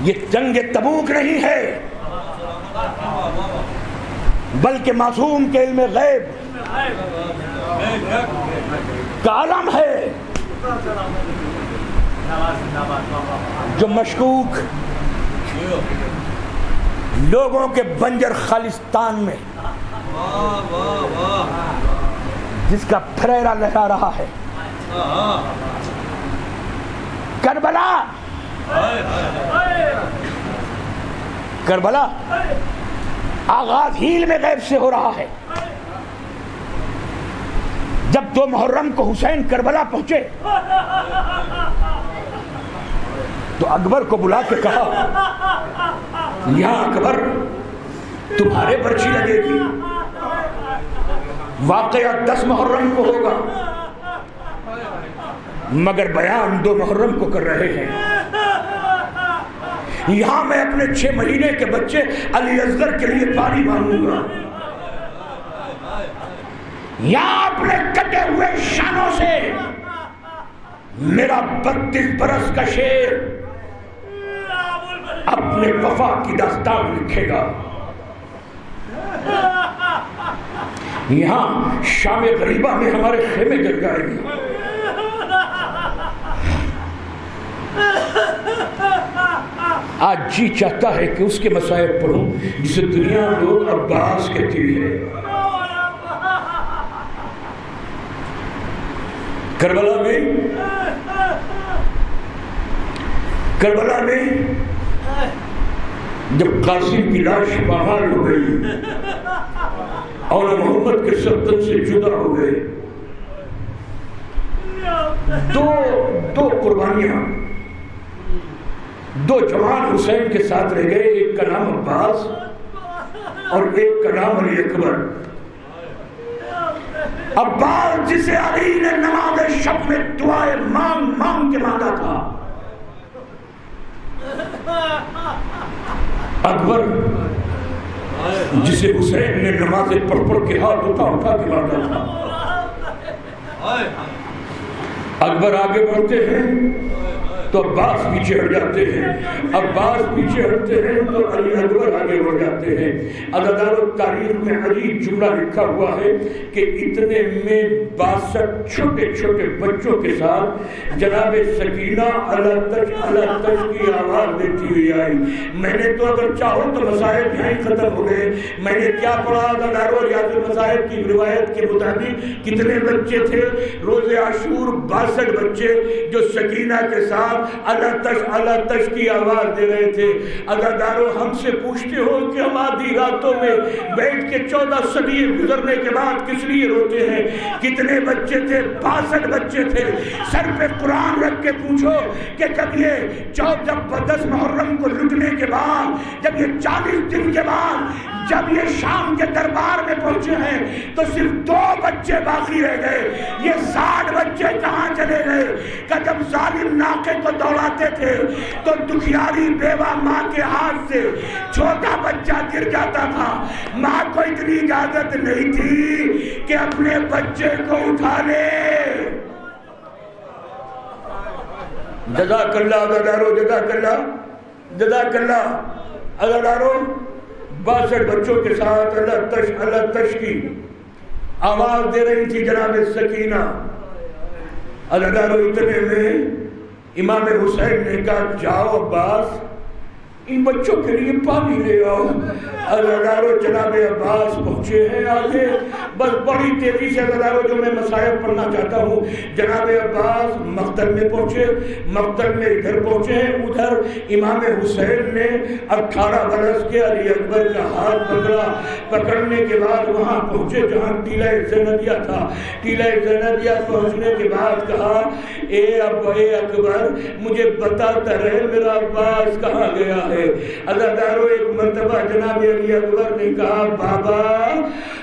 Speaker 2: یہ جنگ تبوک نہیں ہے، بلکہ معصوم کے علم غیب کا عالم ہے، جو مشکوک لوگوں کے بنجر خالصتان میں جس کا پھریرا لہرا رہا ہے۔ کربلا کربلا آغاز ہیل میں غیب سے ہو رہا ہے، جب 2 محرم کو حسین کربلا پہنچے تو اکبر کو بلا کے کہا یا اکبر تمہارے پرچی لگے گی، واقعہ 10 محرم کو ہوگا مگر بیان 2 محرم کو کر رہے ہیں۔ یہاں میں اپنے 6 مہینے کے بچے علی اصغر کے لیے پانی مانگوں گا، یہاں اپنے کٹے ہوئے شانوں سے میرا 32 برس کا شیر اپنے وفا کی داستان لکھے گا، یہاں شام غریبہ میں ہمارے خیمے جل جائیں گے۔ آج جی چاہتا ہے کہ اس کے مصائب پڑھوں جسے دنیا لوگ عباس کہتی ہے۔ کربلا میں جب قاسم کی لاش پامال ہو گئی اور محمد کے سلطن سے جدا ہو گئے، دو قربانیاں، 2 جوان حسین کے ساتھ رہ گئے، ایک کا نام عباس اور ایک کا نام علی اکبر۔ عباس جسے علی نے نماز شب میں دعائیں مانگ مانگ کے مانگا تھا، اکبر جسے حسین نے نمازیں پڑھ پڑھ کے ہاتھ اٹھا کے مانگا تھا۔ اکبر آگے بڑھتے ہیں تو عباس پیچھے ہٹ جاتے ہیں، عباس پیچھے ہٹتے ہیں تو علی اکبر آگے بڑھ جاتے ہیں۔ عددار تاریخ میں عجیب جملہ لکھا ہوا ہے کہ اتنے میں 62 چھوٹے چھوٹے بچوں کے ساتھ جناب سکینہ اللہ تش کی آواز دیتی ہوئی آئی۔ میں نے تو اگر چاہو تو مصائب یہیں ختم ہو گئے۔ میں نے کیا پڑھا؟ عددار ریاض المصائب کی روایت کے مطابق کتنے بچے تھے؟ روز عاشور 62 بچے جو سکینہ کے ساتھ اللہ تش کی آواز دے رہے تھے۔ عزادارو ہم سے پوچھتے ہو کہ ہم آدھی راتوں میں بیٹھ کے 14 صدی گزرنے کے بعد کس لیے روتے ہیں؟ کتنے بچے تھے؟ 62 بچے تھے۔ سر پہ قرآن رکھ کے پوچھو کہ جب یہ 10 محرم کو لٹنے کے بعد، جب یہ 40 دن کے بعد جب یہ شام کے دربار میں پہنچے ہیں تو صرف 2 بچے باقی رہ گئے، یہ 60 بچے کہاں چلے گئے؟ کہ جب ظالم ناقے کو دوڑاتے تھے تو دکھیاری بیوہ ماں کے ہاتھ سے چھوٹا بچہ گر جاتا تھا، ماں کو اتنی اجازت نہیں تھی کہ اپنے بچے کو اٹھا لے۔ جزاک اللہ عزادارو، جزاک اللہ، جزاک اللہ عزادارو۔ 62 بچوں کے ساتھ اللہ تش کی آواز دے رہی تھی جناب سکینہ۔ عزادارو اتنے میں امام حسین نے کہا جاؤ عباس ان بچوں کے لیے پانی لے آؤ۔ عزادارو جناب عباس پہنچے ہیں آگے، بس بڑی تیزی سے عزادارو جو میں مصائب پڑھنا چاہتا ہوں۔ جناب عباس مقتل میں پہنچے، مقتل میں ادھر پہنچے ہیں، ادھر امام حسین نے 18 برس کے علی اکبر کا ہاتھ پکڑا، پکڑنے کے بعد وہاں پہنچے جہاں ٹیلہ زینبیہ تھا۔ ٹیلہ زینبیہ پہنچنے کے بعد کہا اے اکبر مجھے بتاتا رہے میرا عباس کہاں گیا ہے۔ عزادارو ایک مرتبہ جناب علی اکبر نے کہا بابا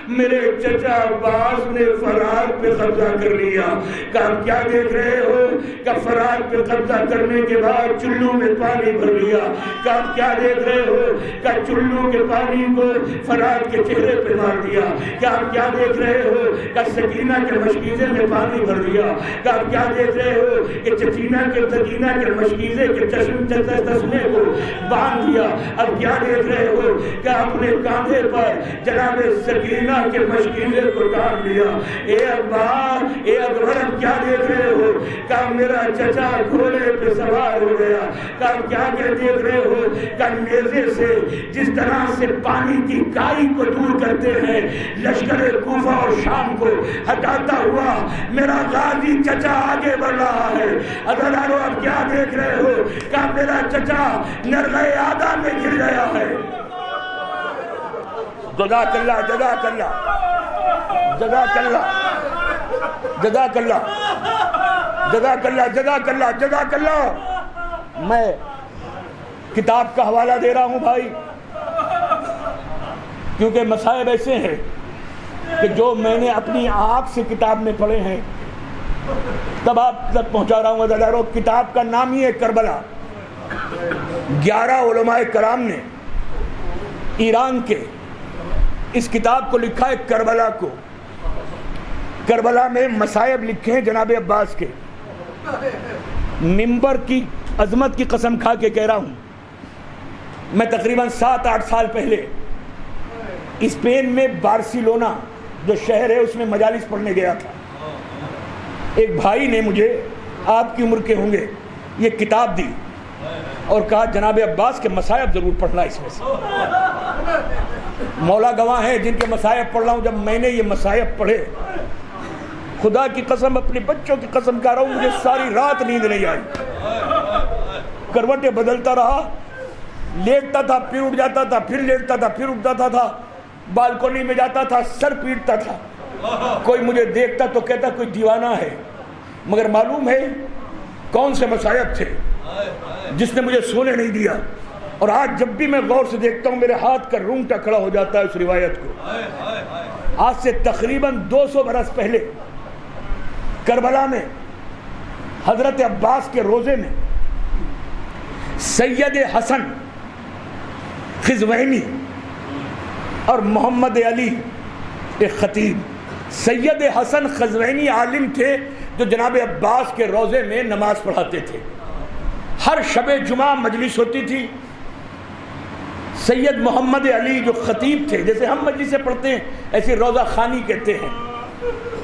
Speaker 2: میرے چچا عباس نے فرار پہ قبضہ کر لیا۔ کہا کیا دیکھ رہے ہو؟ کہ فرار پہ قبضہ کرنے کے بعد چلو میں پانی بھر لیا۔ کہا کیا دیکھ رہے ہو؟ کہ چلو کے پانی کو فرار کے چہرے پہ مار دیا۔ کیا دیکھ رہے ہو؟ کہ سکینہ کے مشکیزے میں پانی بھر دیا۔ کیا دیکھ رہے ہو؟ کہ سکینہ کے مشکیزے کے چشمے کو باندھ دیا۔ اب کیا دیکھ رہے ہو؟ کہ اپنے کاندھے پر جناب سکینہ کے مشکیزے کو ڈال دیا۔ اے اکبر اب کیا دیکھ رہے ہو؟ کہ میرا چچا گھوڑے پہ سوار ہو گیا۔ کہ کیا دیکھ رہے ہو؟ کہ نیزے سے جس طرح سے پانی کی کائی کو دور کرتے ہیں لشکر کوفہ اور شام کو ہٹاتا ہوا میرا غازی چچا آگے بڑھ رہا ہے۔ عزادارو اب کیا دیکھ رہے ہو؟ کہ میرا چچا نرغہ آدھا میں گر گیا ہے۔ جزاک اللہ، جزاک اللہ، جزاک اللہ۔ جزاک اللہ جزاک اللہ جزاک اللہ جزاک اللہ. میں کتاب کا حوالہ دے رہا ہوں بھائی، کیونکہ مصائب ایسے ہیں کہ جو میں نے اپنی آنکھ سے کتاب میں پڑھے ہیں تب آپ تک پہنچا رہا ہوں. عزیزانو، کتاب کا نام ہی ہے کربلا. 11 علماء کرام نے ایران کے اس کتاب کو لکھا ہے کربلا کو. کربلا میں مصائب لکھے ہیں جناب عباس کے. ممبر کی عظمت کی قسم کھا کے کہہ رہا ہوں، میں تقریباً 7-8 سال پہلے اسپین میں بارسلونا جو شہر ہے اس میں مجالس پڑھنے گیا تھا. ایک بھائی نے مجھے، آپ کی عمر کے ہوں گے، یہ کتاب دی اور کہا جناب عباس کے مصائب ضرور پڑھنا اس میں سے. مولا گواہ ہیں جن کے مصائب پڑھ رہا ہوں. جب میں نے یہ مصائب پڑھے، خدا کی قسم، اپنے بچوں کی قسم کہہ رہا ہوں، مجھے ساری رات نیند نہیں آئی. کروٹیں بدلتا رہا، لیٹتا تھا پھر اٹھ جاتا تھا، پھر لیٹتا تھا پھر اٹھ جاتا تھا، بالکونی میں جاتا تھا، سر پیٹتا تھا. کوئی مجھے دیکھتا تو کہتا کوئی دیوانہ ہے، مگر معلوم ہے کون سے مصائب تھے جس نے مجھے سونے نہیں دیا. اور آج جب بھی میں غور سے دیکھتا ہوں میرے ہاتھ کا رونگٹا کھڑا ہو جاتا ہے اس روایت کو. آج سے تقریباً 200 برس پہلے کربلا میں حضرت عباس کے روزے میں سید حسن قزوینی اور محمد علی ایک خطیب. سید حسن قزوینی عالم تھے جو جناب عباس کے روزے میں نماز پڑھاتے تھے. ہر شب جمعہ مجلس ہوتی تھی. سید محمد علی جو خطیب تھے، جیسے ہم مجلسیں پڑھتے ہیں ایسے روزہ خوانی کہتے ہیں،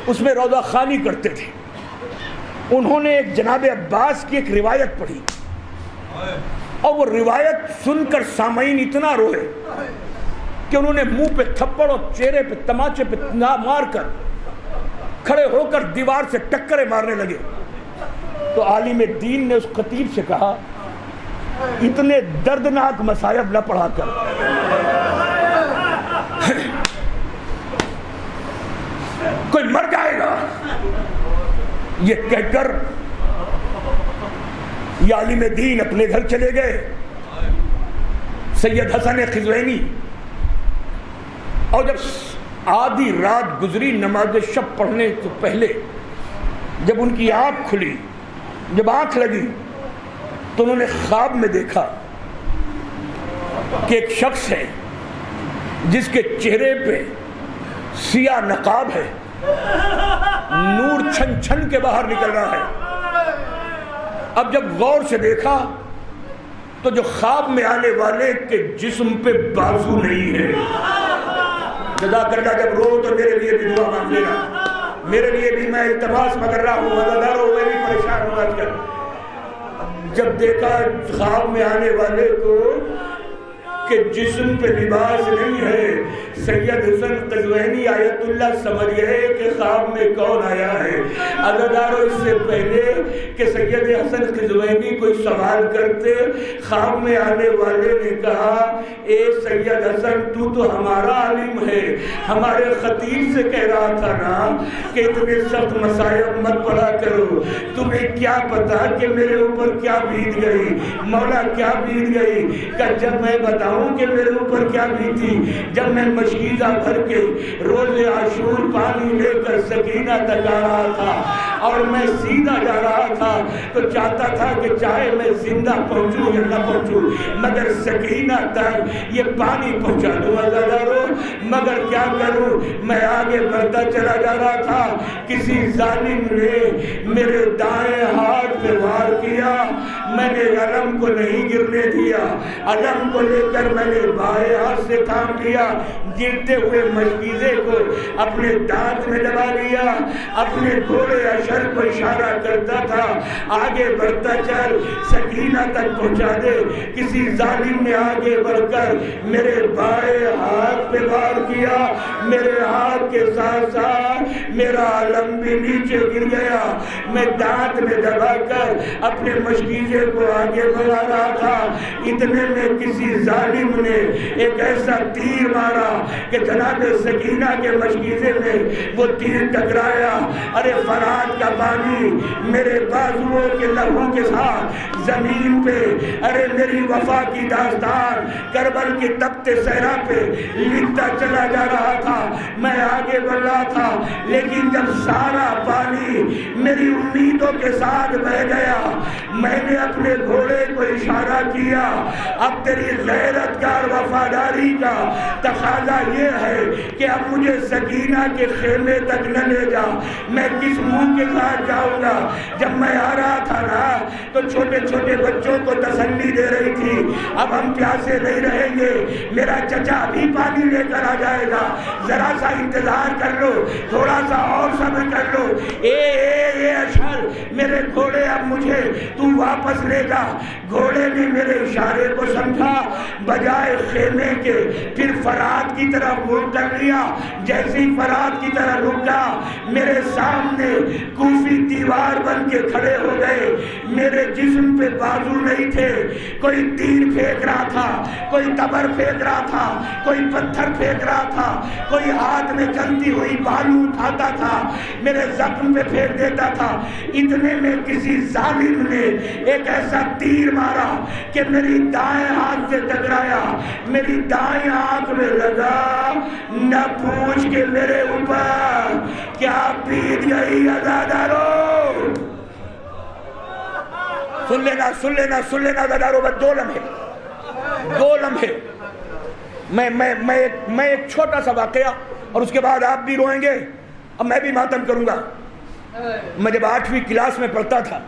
Speaker 2: اس میں روزہ خوانی کرتے تھے. انہوں نے ایک جناب عباس کی ایک روایت پڑھی اور وہ روایت سن کر سامعین اتنا روئے کہ انہوں نے منہ پہ تھپڑ اور چہرے پہ تماچے پہ مار کر کھڑے ہو کر دیوار سے ٹکرے مارنے لگے. تو عالم دین نے اس خطیب سے کہا اتنے دردناک مصائب نہ پڑھا کر. کوئی مر جائے گا. یہ کہہ کر یہ عالم دین اپنے گھر چلے گئے. سید حسن قزوینی، اور جب آدھی رات گزری نماز شب پڑھنے سے پہلے، جب ان کی آنکھ کھلی، جب آنکھ لگی تو انہوں نے خواب میں دیکھا کہ ایک شخص ہے جس کے چہرے پہ سیاہ نقاب ہے، نور چھن چھن کے باہر نکل رہا ہے. اب جب غور سے دیکھا تو جو خواب میں آنے والے کے جسم پہ بازو نہیں ہے. جزاک اللہ. جب رو تو میرے لیے بھی دعا مانگ لینا. میرے لیے بھی میں التماس مگر رہا ہوں، مزاداروں میں بھی پریشان ہوں آج کل. جب دیکھا خواب میں آنے والے کو کہ جسم پہ لباس نہیں ہے، سید حسن قزوینی آیت اللہ سمجھ گئے کہ خواب میں کون آیا ہے. عزیزانو، اس سے پہلے کہ سید حسن قزوینی کوئی سوال کرتے، خواب میں آنے والے نے کہا اے سید حسن تو ہمارا عالم ہے، ہمارے خطیب سے کہہ رہا تھا نا کہ اتنے سخت مصائب مت پڑھا کرو. تمہیں کیا پتا کہ میرے اوپر کیا بیت گئی، مولا کیا بیت گئی. کہ جب میں بتاؤں کہ میرے اوپر کیا بیتی، جب میں مشکیزہ بھر کے روز عاشور پانی لے کر سکینہ تک آ رہا تھا اور میں سیدھا جا رہا تھا تو چاہتا تھا کہ چاہے میں زندہ پہنچوں یا نہ پہنچوں مگر سکینہ تک یہ پانی پہنچا دوں. عزیزانو، مگر کیا کروں، میں آگے بڑھتا چلا جا رہا تھا. کسی ظالم نے میرے دائیں ہاتھ پہ وار کیا، میں نے علم کو نہیں گرنے دیا. علم کو لے کر میں نے بائیں ہاتھ سے کام کیا، گرتے ہوئے مشکیزے کو اپنے دانت میں دبا لیا، اپنے گھوڑے اشر کو اشارہ کرتا تھا آگے بڑھتا چل، سکینہ تک پہنچا دے. کسی ظالم نے آگے بڑھ کر میرے بائیں ہاتھ پہ وار کیا، میرے ہاتھ کے ساتھ ساتھ میرا علم بھی نیچے گر گیا۔ میں دانت میں دبا کر اپنے مشکیزے کو آگے بڑھا رہا تھا، اتنے میں کسی ظالم نے ایک ایسا تیر مارا کہ جناب سکینہ کے مشکیزے میں وہ تیر ٹکرایا۔ ارے فرات کا پانی میرے بازوؤں کے لہو کے ساتھ زمین پہ، ارے میری وفا کی داستان کربل کے تپتے صحرا پہ لکھتا چلا جا رہا تھا۔ میں آگے بڑھ رہا تھا، لیکن جب سارا پانی میری امیدوں کے ساتھ بہہ گیا، میں نے اپنے گھوڑے کو اشارہ کیا، اب تیری غیرت کا اور وفاداری کا تقاضا یہ ہے کہ اب مجھے سکینہ کے خیمے تک نہ لے جا۔ میں کس منہ کے ساتھ جاؤں گا؟ جب میں آ رہا تھا نا تو چھوٹے چھوٹے بچوں کو تسلی دے رہی تھی، اب ہم پیاسے نہیں رہیں گے، میرا چچا بھی پانی لے کر آ جائے گا، ذرا سا انتظار کر لو، تھوڑا سا اور صبر کر لو۔ اے اشہر، میرے گھوڑے اب مجھے تو واپس لے جا۔ گھوڑے نے میرے اشارے کو سمجھا، بجائے خیمے کے پھر فرات کی طرف مڑ کر لیا۔ جیسے ہی فرات کی طرف رکا، میرے سامنے کوفی دیوار بن کے کھڑے ہو گئے۔ میرے جسم پہ بازو نہیں تھے، کوئی تیر پھینک رہا تھا، کوئی تبر پھینک رہا تھا، کوئی پتھر پھینک رہا تھا، کوئی ہاتھ میں جلتی ہوئی بالو اٹھاتا تھا، میرے زخم پہ پھینک دیتا تھا۔ اتنے میں کسی ظالم نے ایک ایسا تیر مارا کہ میری دائیں ہاتھ سے ٹکرایا، میری دائیں آنکھ میں لگا۔ نہ پوچھ کے میرے اوپر کیا بیت گئی عزادارو۔ سن لینا سن لینا سن لینا عزادارو، بس 2 لمحے میں ایک چھوٹا سا واقعہ، اور اس کے بعد آپ بھی روئیں گے، اب میں بھی ماتم کروں گا۔ میں جب 8ویں کلاس میں پڑھتا تھا،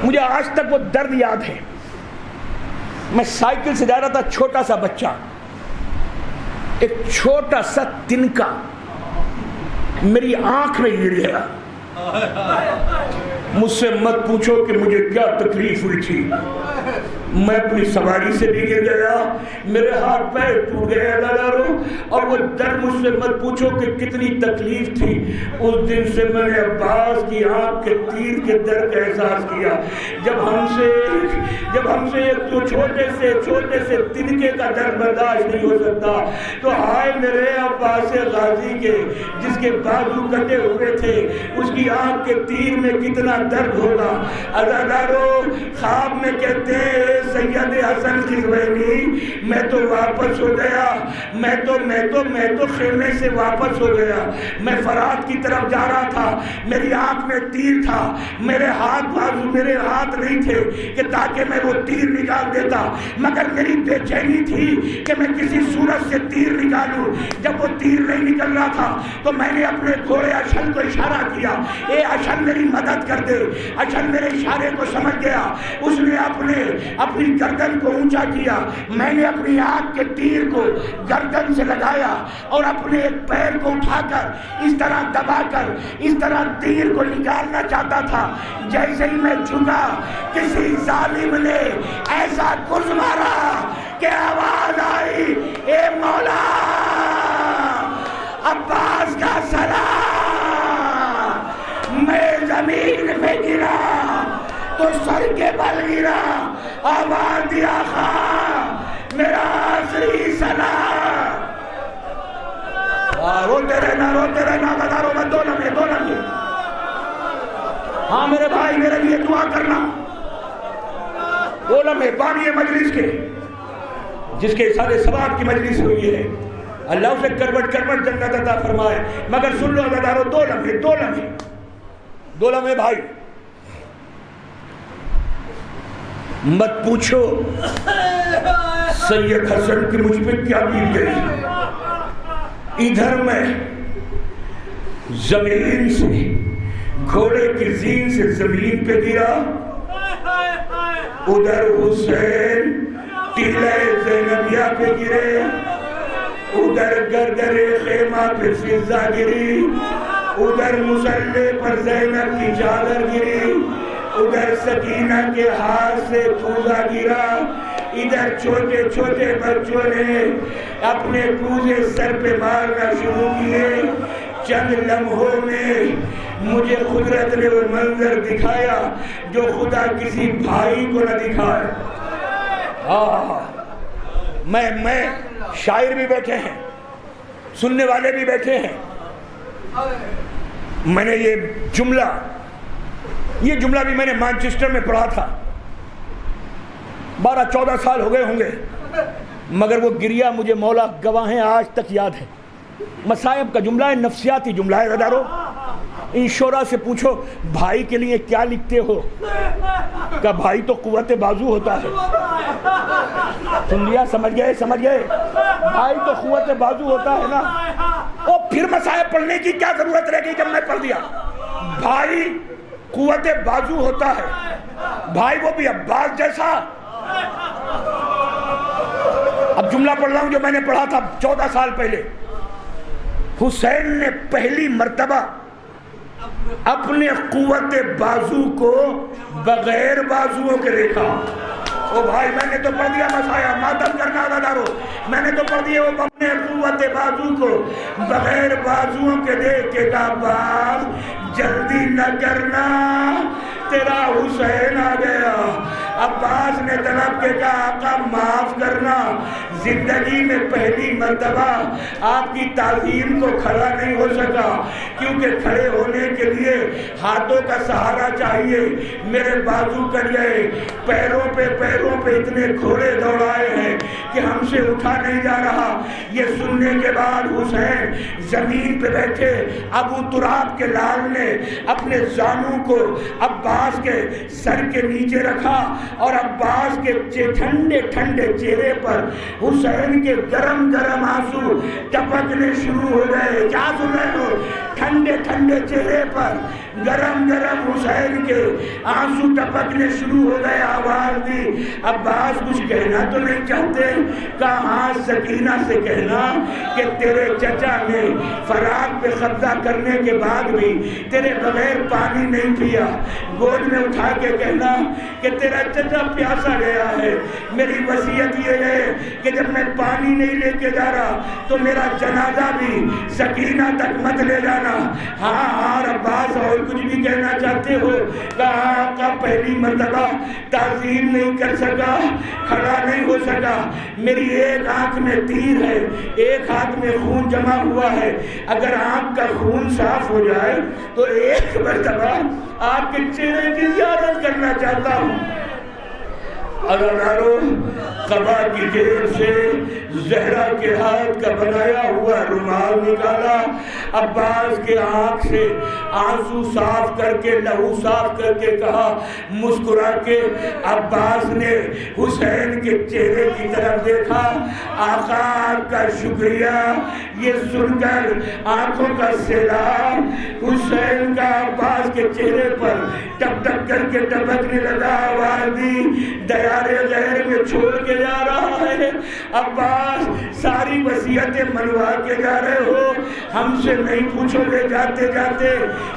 Speaker 2: مجھے آج تک وہ درد یاد ہے۔ میں سائیکل سے جا رہا تھا، چھوٹا سا بچہ، ایک چھوٹا سا تنکا میری آنکھ میں گر گیا۔ مجھ سے مت پوچھو کہ مجھے کیا تکلیف ہوئی تھی۔ میں اپنی سواری سے بھی گر گیا، میرے ہاتھ پیر ٹوٹ گئے عزادارو، اور وہ درد مجھ سے مت پوچھو کہ کتنی تکلیف تھی۔ اس دن سے میں نے عباس کی آنکھ کے تیر کے درد کا احساس کیا۔ جب ہم سے ایک تو چھوٹے سے تنکے کا درد برداشت نہیں ہو سکتا، تو ہائے میرے عباس غازی کے جس کے بازو کٹے ہوئے تھے، اس کی آنکھ کے تیر میں کتنا درد ہوگا۔ عزادارو، خواب میں کہتے ہیں سید حسن قزوینی، میں تو واپس ہو گیا، میں تو خیمے سے واپس ہو گیا۔ میں فرات کی طرف جا رہا تھا، میری آنکھ میں تیر تھا، میرے ہاتھ نہیں تھے کہ تاکہ میں وہ تیر نکال دیتا، مگر میری بے چینی تھی کہ میں کسی صورت سے تیر نکالوں۔ جب وہ تیر نہیں نکل رہا تھا تو میں نے اپنے گھوڑے اشل کو اشارہ کیا، اے اشل میری مدد کر دے۔ اشل میرے اشارے کو سمجھ گیا، اس نے اپنی گردن کو اونچا کیا، میں نے اپنی آنکھ کے تیر کو گردن سے لگایا اور اپنے ایک پیر کو اٹھا کر اس طرح دبا کر اس طرح تیر کو نکالنا چاہتا تھا۔ جیسے ہی میں جھکا، کسی ظالم نے ایسا گرز مارا کہ آواز آئی، اے مولا عباس کا سلام۔ میں زمین میں گرا تو سر کے بل گرا، آواز دیا خواہ میرا آخری سلام۔ روتے رہنا غداروں میں 2 لمحے۔ ہاں میرے بھائی، میرے لیے دعا کرنا۔ 2 لمحے بانی مجلس کے، جس کے سارے ثواب کی مجلس ہوئی ہے، اللہ اسے کروٹ جنت عطا فرمائے۔ مگر سن لو غداروں، 2 لمحے بھائی، مت پوچھو سید حسن کی مجھ پہ کیا بیت گئی۔ ادھر میں زمین سے، گھوڑے کی زین سے زمین پہ گرا، ادھر حسین ٹیلہ زینبیہ پہ گرے، ادھر گردر خیمہ پہ فضہ گری، ادھر مصلے پر زینب کی چادر گری، ادھر سکینہ کے ہاتھ سے کوزہ گرا، ادھر چھوٹے چھوٹے بچوں نے اپنے کوزے سر پہ مارنا شروع کیے. چند لمحوں میں مجھے قدرت نے وہ منظر دکھایا جو خدا کسی بھائی کو نہ دکھائے. میں شاعر بھی بیٹھے ہیں, سننے والے بھی بیٹھے ہیں. میں نے یہ جملہ بھی میں نے مانچسٹر میں پڑھا تھا. 12-14 سال ہو گئے ہوں گے, مگر وہ گریہ مجھے مولا گواہ ہیں آج تک یاد ہے. مصائب کا جملہ ہے, نفسیاتی جملہ ہے. غدارو ان شعراء سے پوچھو بھائی کے لیے کیا لکھتے ہو, کہ بھائی تو قوت بازو ہوتا ہے. سن لیا, سمجھ گئے, بھائی تو قوت بازو ہوتا ہے نا. اور پھر مصائب پڑھنے کی کیا ضرورت رہ گئی جب میں پڑھ دیا. بھائی قوت بازو ہوتا ہے, بھائی وہ بھی عباس جیسا. اب جملہ پڑھ رہا ہوں جو میں نے پڑھا تھا 14 سال پہلے. حسین نے پہلی مرتبہ اپنے قوت بازو کو بغیر بازوؤں کے دیکھا. او بھائی میں نے تو پڑھ دیا مسایا, ماتم کرنا غدارو, میں نے تو پڑھ دیا وہ اپنے قوت بازو کو بغیر بازوؤں کے دیکھ کے کہا عباس جلدی نہ کرنا تیرا حسین آ گیا. عباس نے طلب کے کہا آقا معاف کرنا, زندگی میں پہلی مرتبہ آپ کی تعظیم کو کھڑا نہیں ہو سکا, کیونکہ کھڑے ہونے کے لیے ہاتھوں کا سہارا چاہیے. میرے بازو کٹ گئے, پیروں پہ اتنے گھوڑے دوڑائے ہیں کہ ہم سے اٹھا نہیں جا رہا. یہ سننے کے بعد حسین زمین پہ بیٹھے. ابو تراب کے لال نے اپنے زانوں کو عباس کے سر کے نیچے رکھا اور عباس کے ٹھنڈے ٹھنڈے چہرے پر حسین کے گرم گرم آنسو ٹپکنے شروع ہو گئے. کیا سن رہے ہو؟ ٹھنڈے ٹھنڈے چہرے پر گرم گرم حسین کے آنسو ٹپکنے شروع ہو گئے. آواز دی عباس کچھ کہنا تو نہیں چاہتے؟ کہا ہاں سکینہ سے کہنا کہ تیرے چچا نے فراق پہ قبضہ کرنے کے بعد بھی تیرے بغیر پانی نہیں پیا. گود میں اٹھا کے کہنا کہ تیرا چچا پیاسا گیا ہے. میری وصیت یہ ہے کہ جب میں پانی نہیں لے کے جا رہا تو میرا جنازہ بھی سکینہ تک مت لے جانا. ہاں عباس اور کچھ بھی کہنا چاہتے ہو؟ کہا آقا پہلی مرتبہ تعظیم نہیں کر سکا, کھڑا نہیں ہو سکا. میری ایک آنکھ میں تیر ہے, ایک ہاتھ میں خون جمع ہوا ہے. اگر آنکھ کا خون صاف ہو جائے تو ایک مرتبہ آپ کے چہرے کی زیارت کرنا چاہتا ہوں. اگرارو قبا کی جیب سے زہرا کے ہاتھ کا بنایا ہوا رومال نکالا. عباس کے آنکھ سے آنسو صاف کر کے, لہو صاف کر کے کہا مسکرا کے. عباس نے حسین کے چہرے کی طرف دیکھا. آقا آپ کا شکریہ. یہ سن کر آنکھوں کا سیلاب حسین کا عباس کے چہرے پر ٹپ ٹپ کر کے ٹپکنے لگا. آواز دی دیارے غیر میں چھوڑ کے جا رہا ہے. عباس ساری وصیتیں منوا کے جا رہے ہو, ہم سے نہیں پوچھو گے جاتے جاتے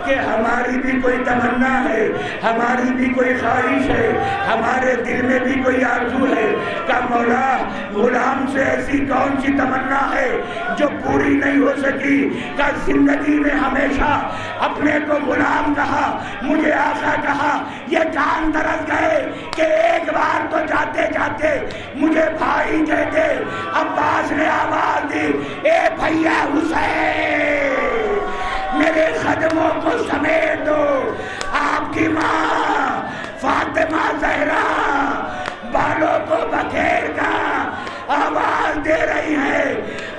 Speaker 2: کہ ہماری بھی کوئی تمنا ہے, ہماری بھی کوئی خواہش ہے, ہمارے دل میں بھی کوئی آرزو ہے. کہ مولا غلام سے ایسی کون سی تمنا ہے جو پوری نہیں ہو سکی؟ کہ زندگی میں ہمیشہ اپنے کو غلام کہا, مجھے آقا کہا. یہ کان ترس گئے کہ ایک بار تو جاتے جاتے مجھے بھائی کہتے. عباس نے آواز دی اے بھیا حسین میرے قدموں کو سمیٹ دو. آپ کی ماں فاطمہ زہرا بالوں کو بکھیر کر آواز دے رہی ہے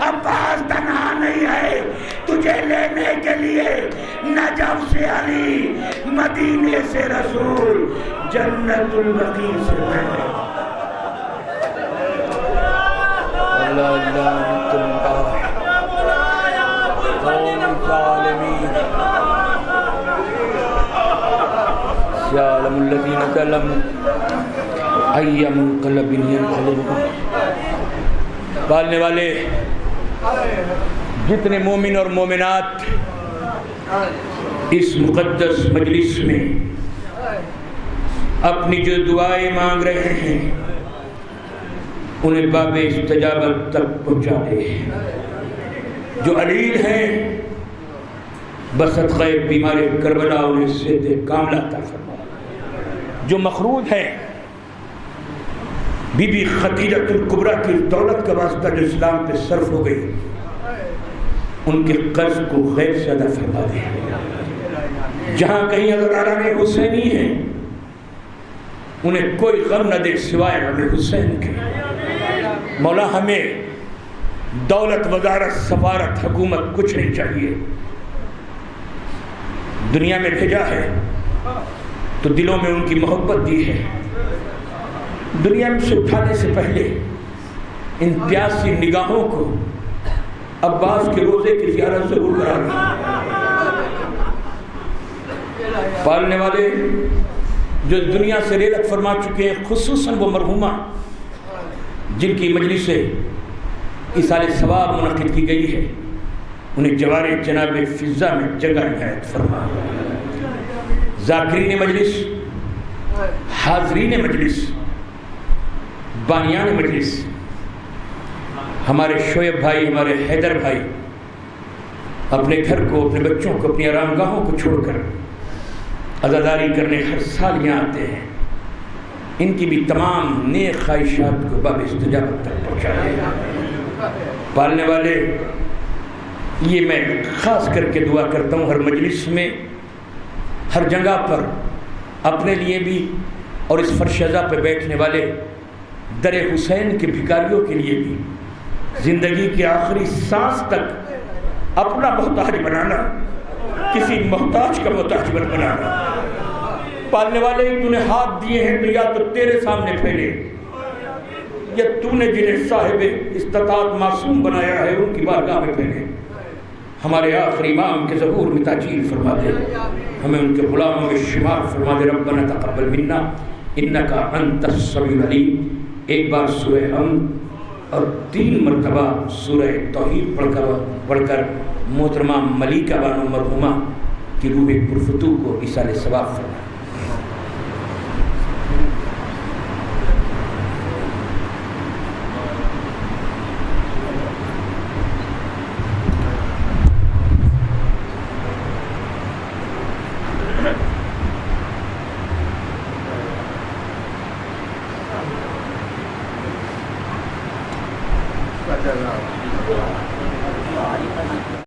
Speaker 2: عباس تنہا نہیں ہے, تجھے لینے کے لیے نجف سے علی, مدینے سے رسول, جنت البقیع سے میں. يعلم الذين ظلموا أي منقلب ينقلبون. پالنے والے جتنے مومن اور مومنات اس مقدس مجلس میں اپنی جو دعائیں مانگ رہے ہیں انہیں باب استجابت تک پہنچا دے۔ جو علیل ہیں بصدقہ بیمار کربلا انہیں صحت کاملہ عطا فرما۔ جو مخروج ہیں بی بی خدیجہ الکبریٰ کی دولت کا واسطہ جو اسلام پہ صرف ہو گئی، ان کے قرض کو غیب سے ادا فرما دے۔ جہاں کہیں حضرت عالم حسینی ہیں انہیں کوئی غم نہ دے سوائے غم حسین کے۔ مولا ہمیں دولت، وزارت، سفارت، حکومت کچھ نہیں چاہیے۔ دنیا میں بھیجا ہے تو دلوں میں ان کی محبت دی ہے۔ دنیا میں سے اٹھانے سے پہلے ان پیاسی نگاہوں کو عباس کے روزے کی زیارت ضرور کرا دیں۔ پالنے والے جو دنیا سے رحلت فرما چکے ہیں، خصوصاً وہ مرحومہ جن کی مجلس ایصال ثواب منعقد کی گئی ہے، انہیں جوار جناب فضا میں جگہ عنایت فرما۔ ذاکرین مجلس، حاضرین مجلس، بانیان مجلس، ہمارے شعیب بھائی، ہمارے حیدر بھائی اپنے گھر کو، اپنے بچوں کو، اپنی آرام گاہوں کو چھوڑ کر عزاداری کرنے ہر سال یہاں آتے ہیں، ان کی بھی تمام نیک خواہشات کو باب استجابت تک پہنچا دے۔ پالنے والے، یہ میں خاص کر کے دعا کرتا ہوں ہر مجلس میں، ہر جگہ پر، اپنے لیے بھی اور اس فرش ازا پہ بیٹھنے والے در حسین کے بھکاریوں کے لیے بھی، زندگی کے آخری سانس تک اپنا محتاج بنانا، کسی محتاج کا محتاج بنانا۔ پالنے والے تو نے ہاتھ دیے ہیں تو یا تو تیرے سامنے پھیلے، یا تو نے جنہیں صاحب استطاعت معصوم بنایا ہے ان کی بارگاہ میں پھیلے۔ ہمارے آخری امام کے ظہور میں تاجیل فرما دے، ہمیں ان کے غلاموں میں شمار فرما دے۔ ربنا تقبل منا انکا انت السمیع العلیم۔ ایک بار سورہ حمد اور 3 مرتبہ سورہ توحید پڑھ کر محترمہ ملیکہ بانو مرحومہ کی روح پرفتوح کو ایصال ثواب فرما۔
Speaker 3: Gracias.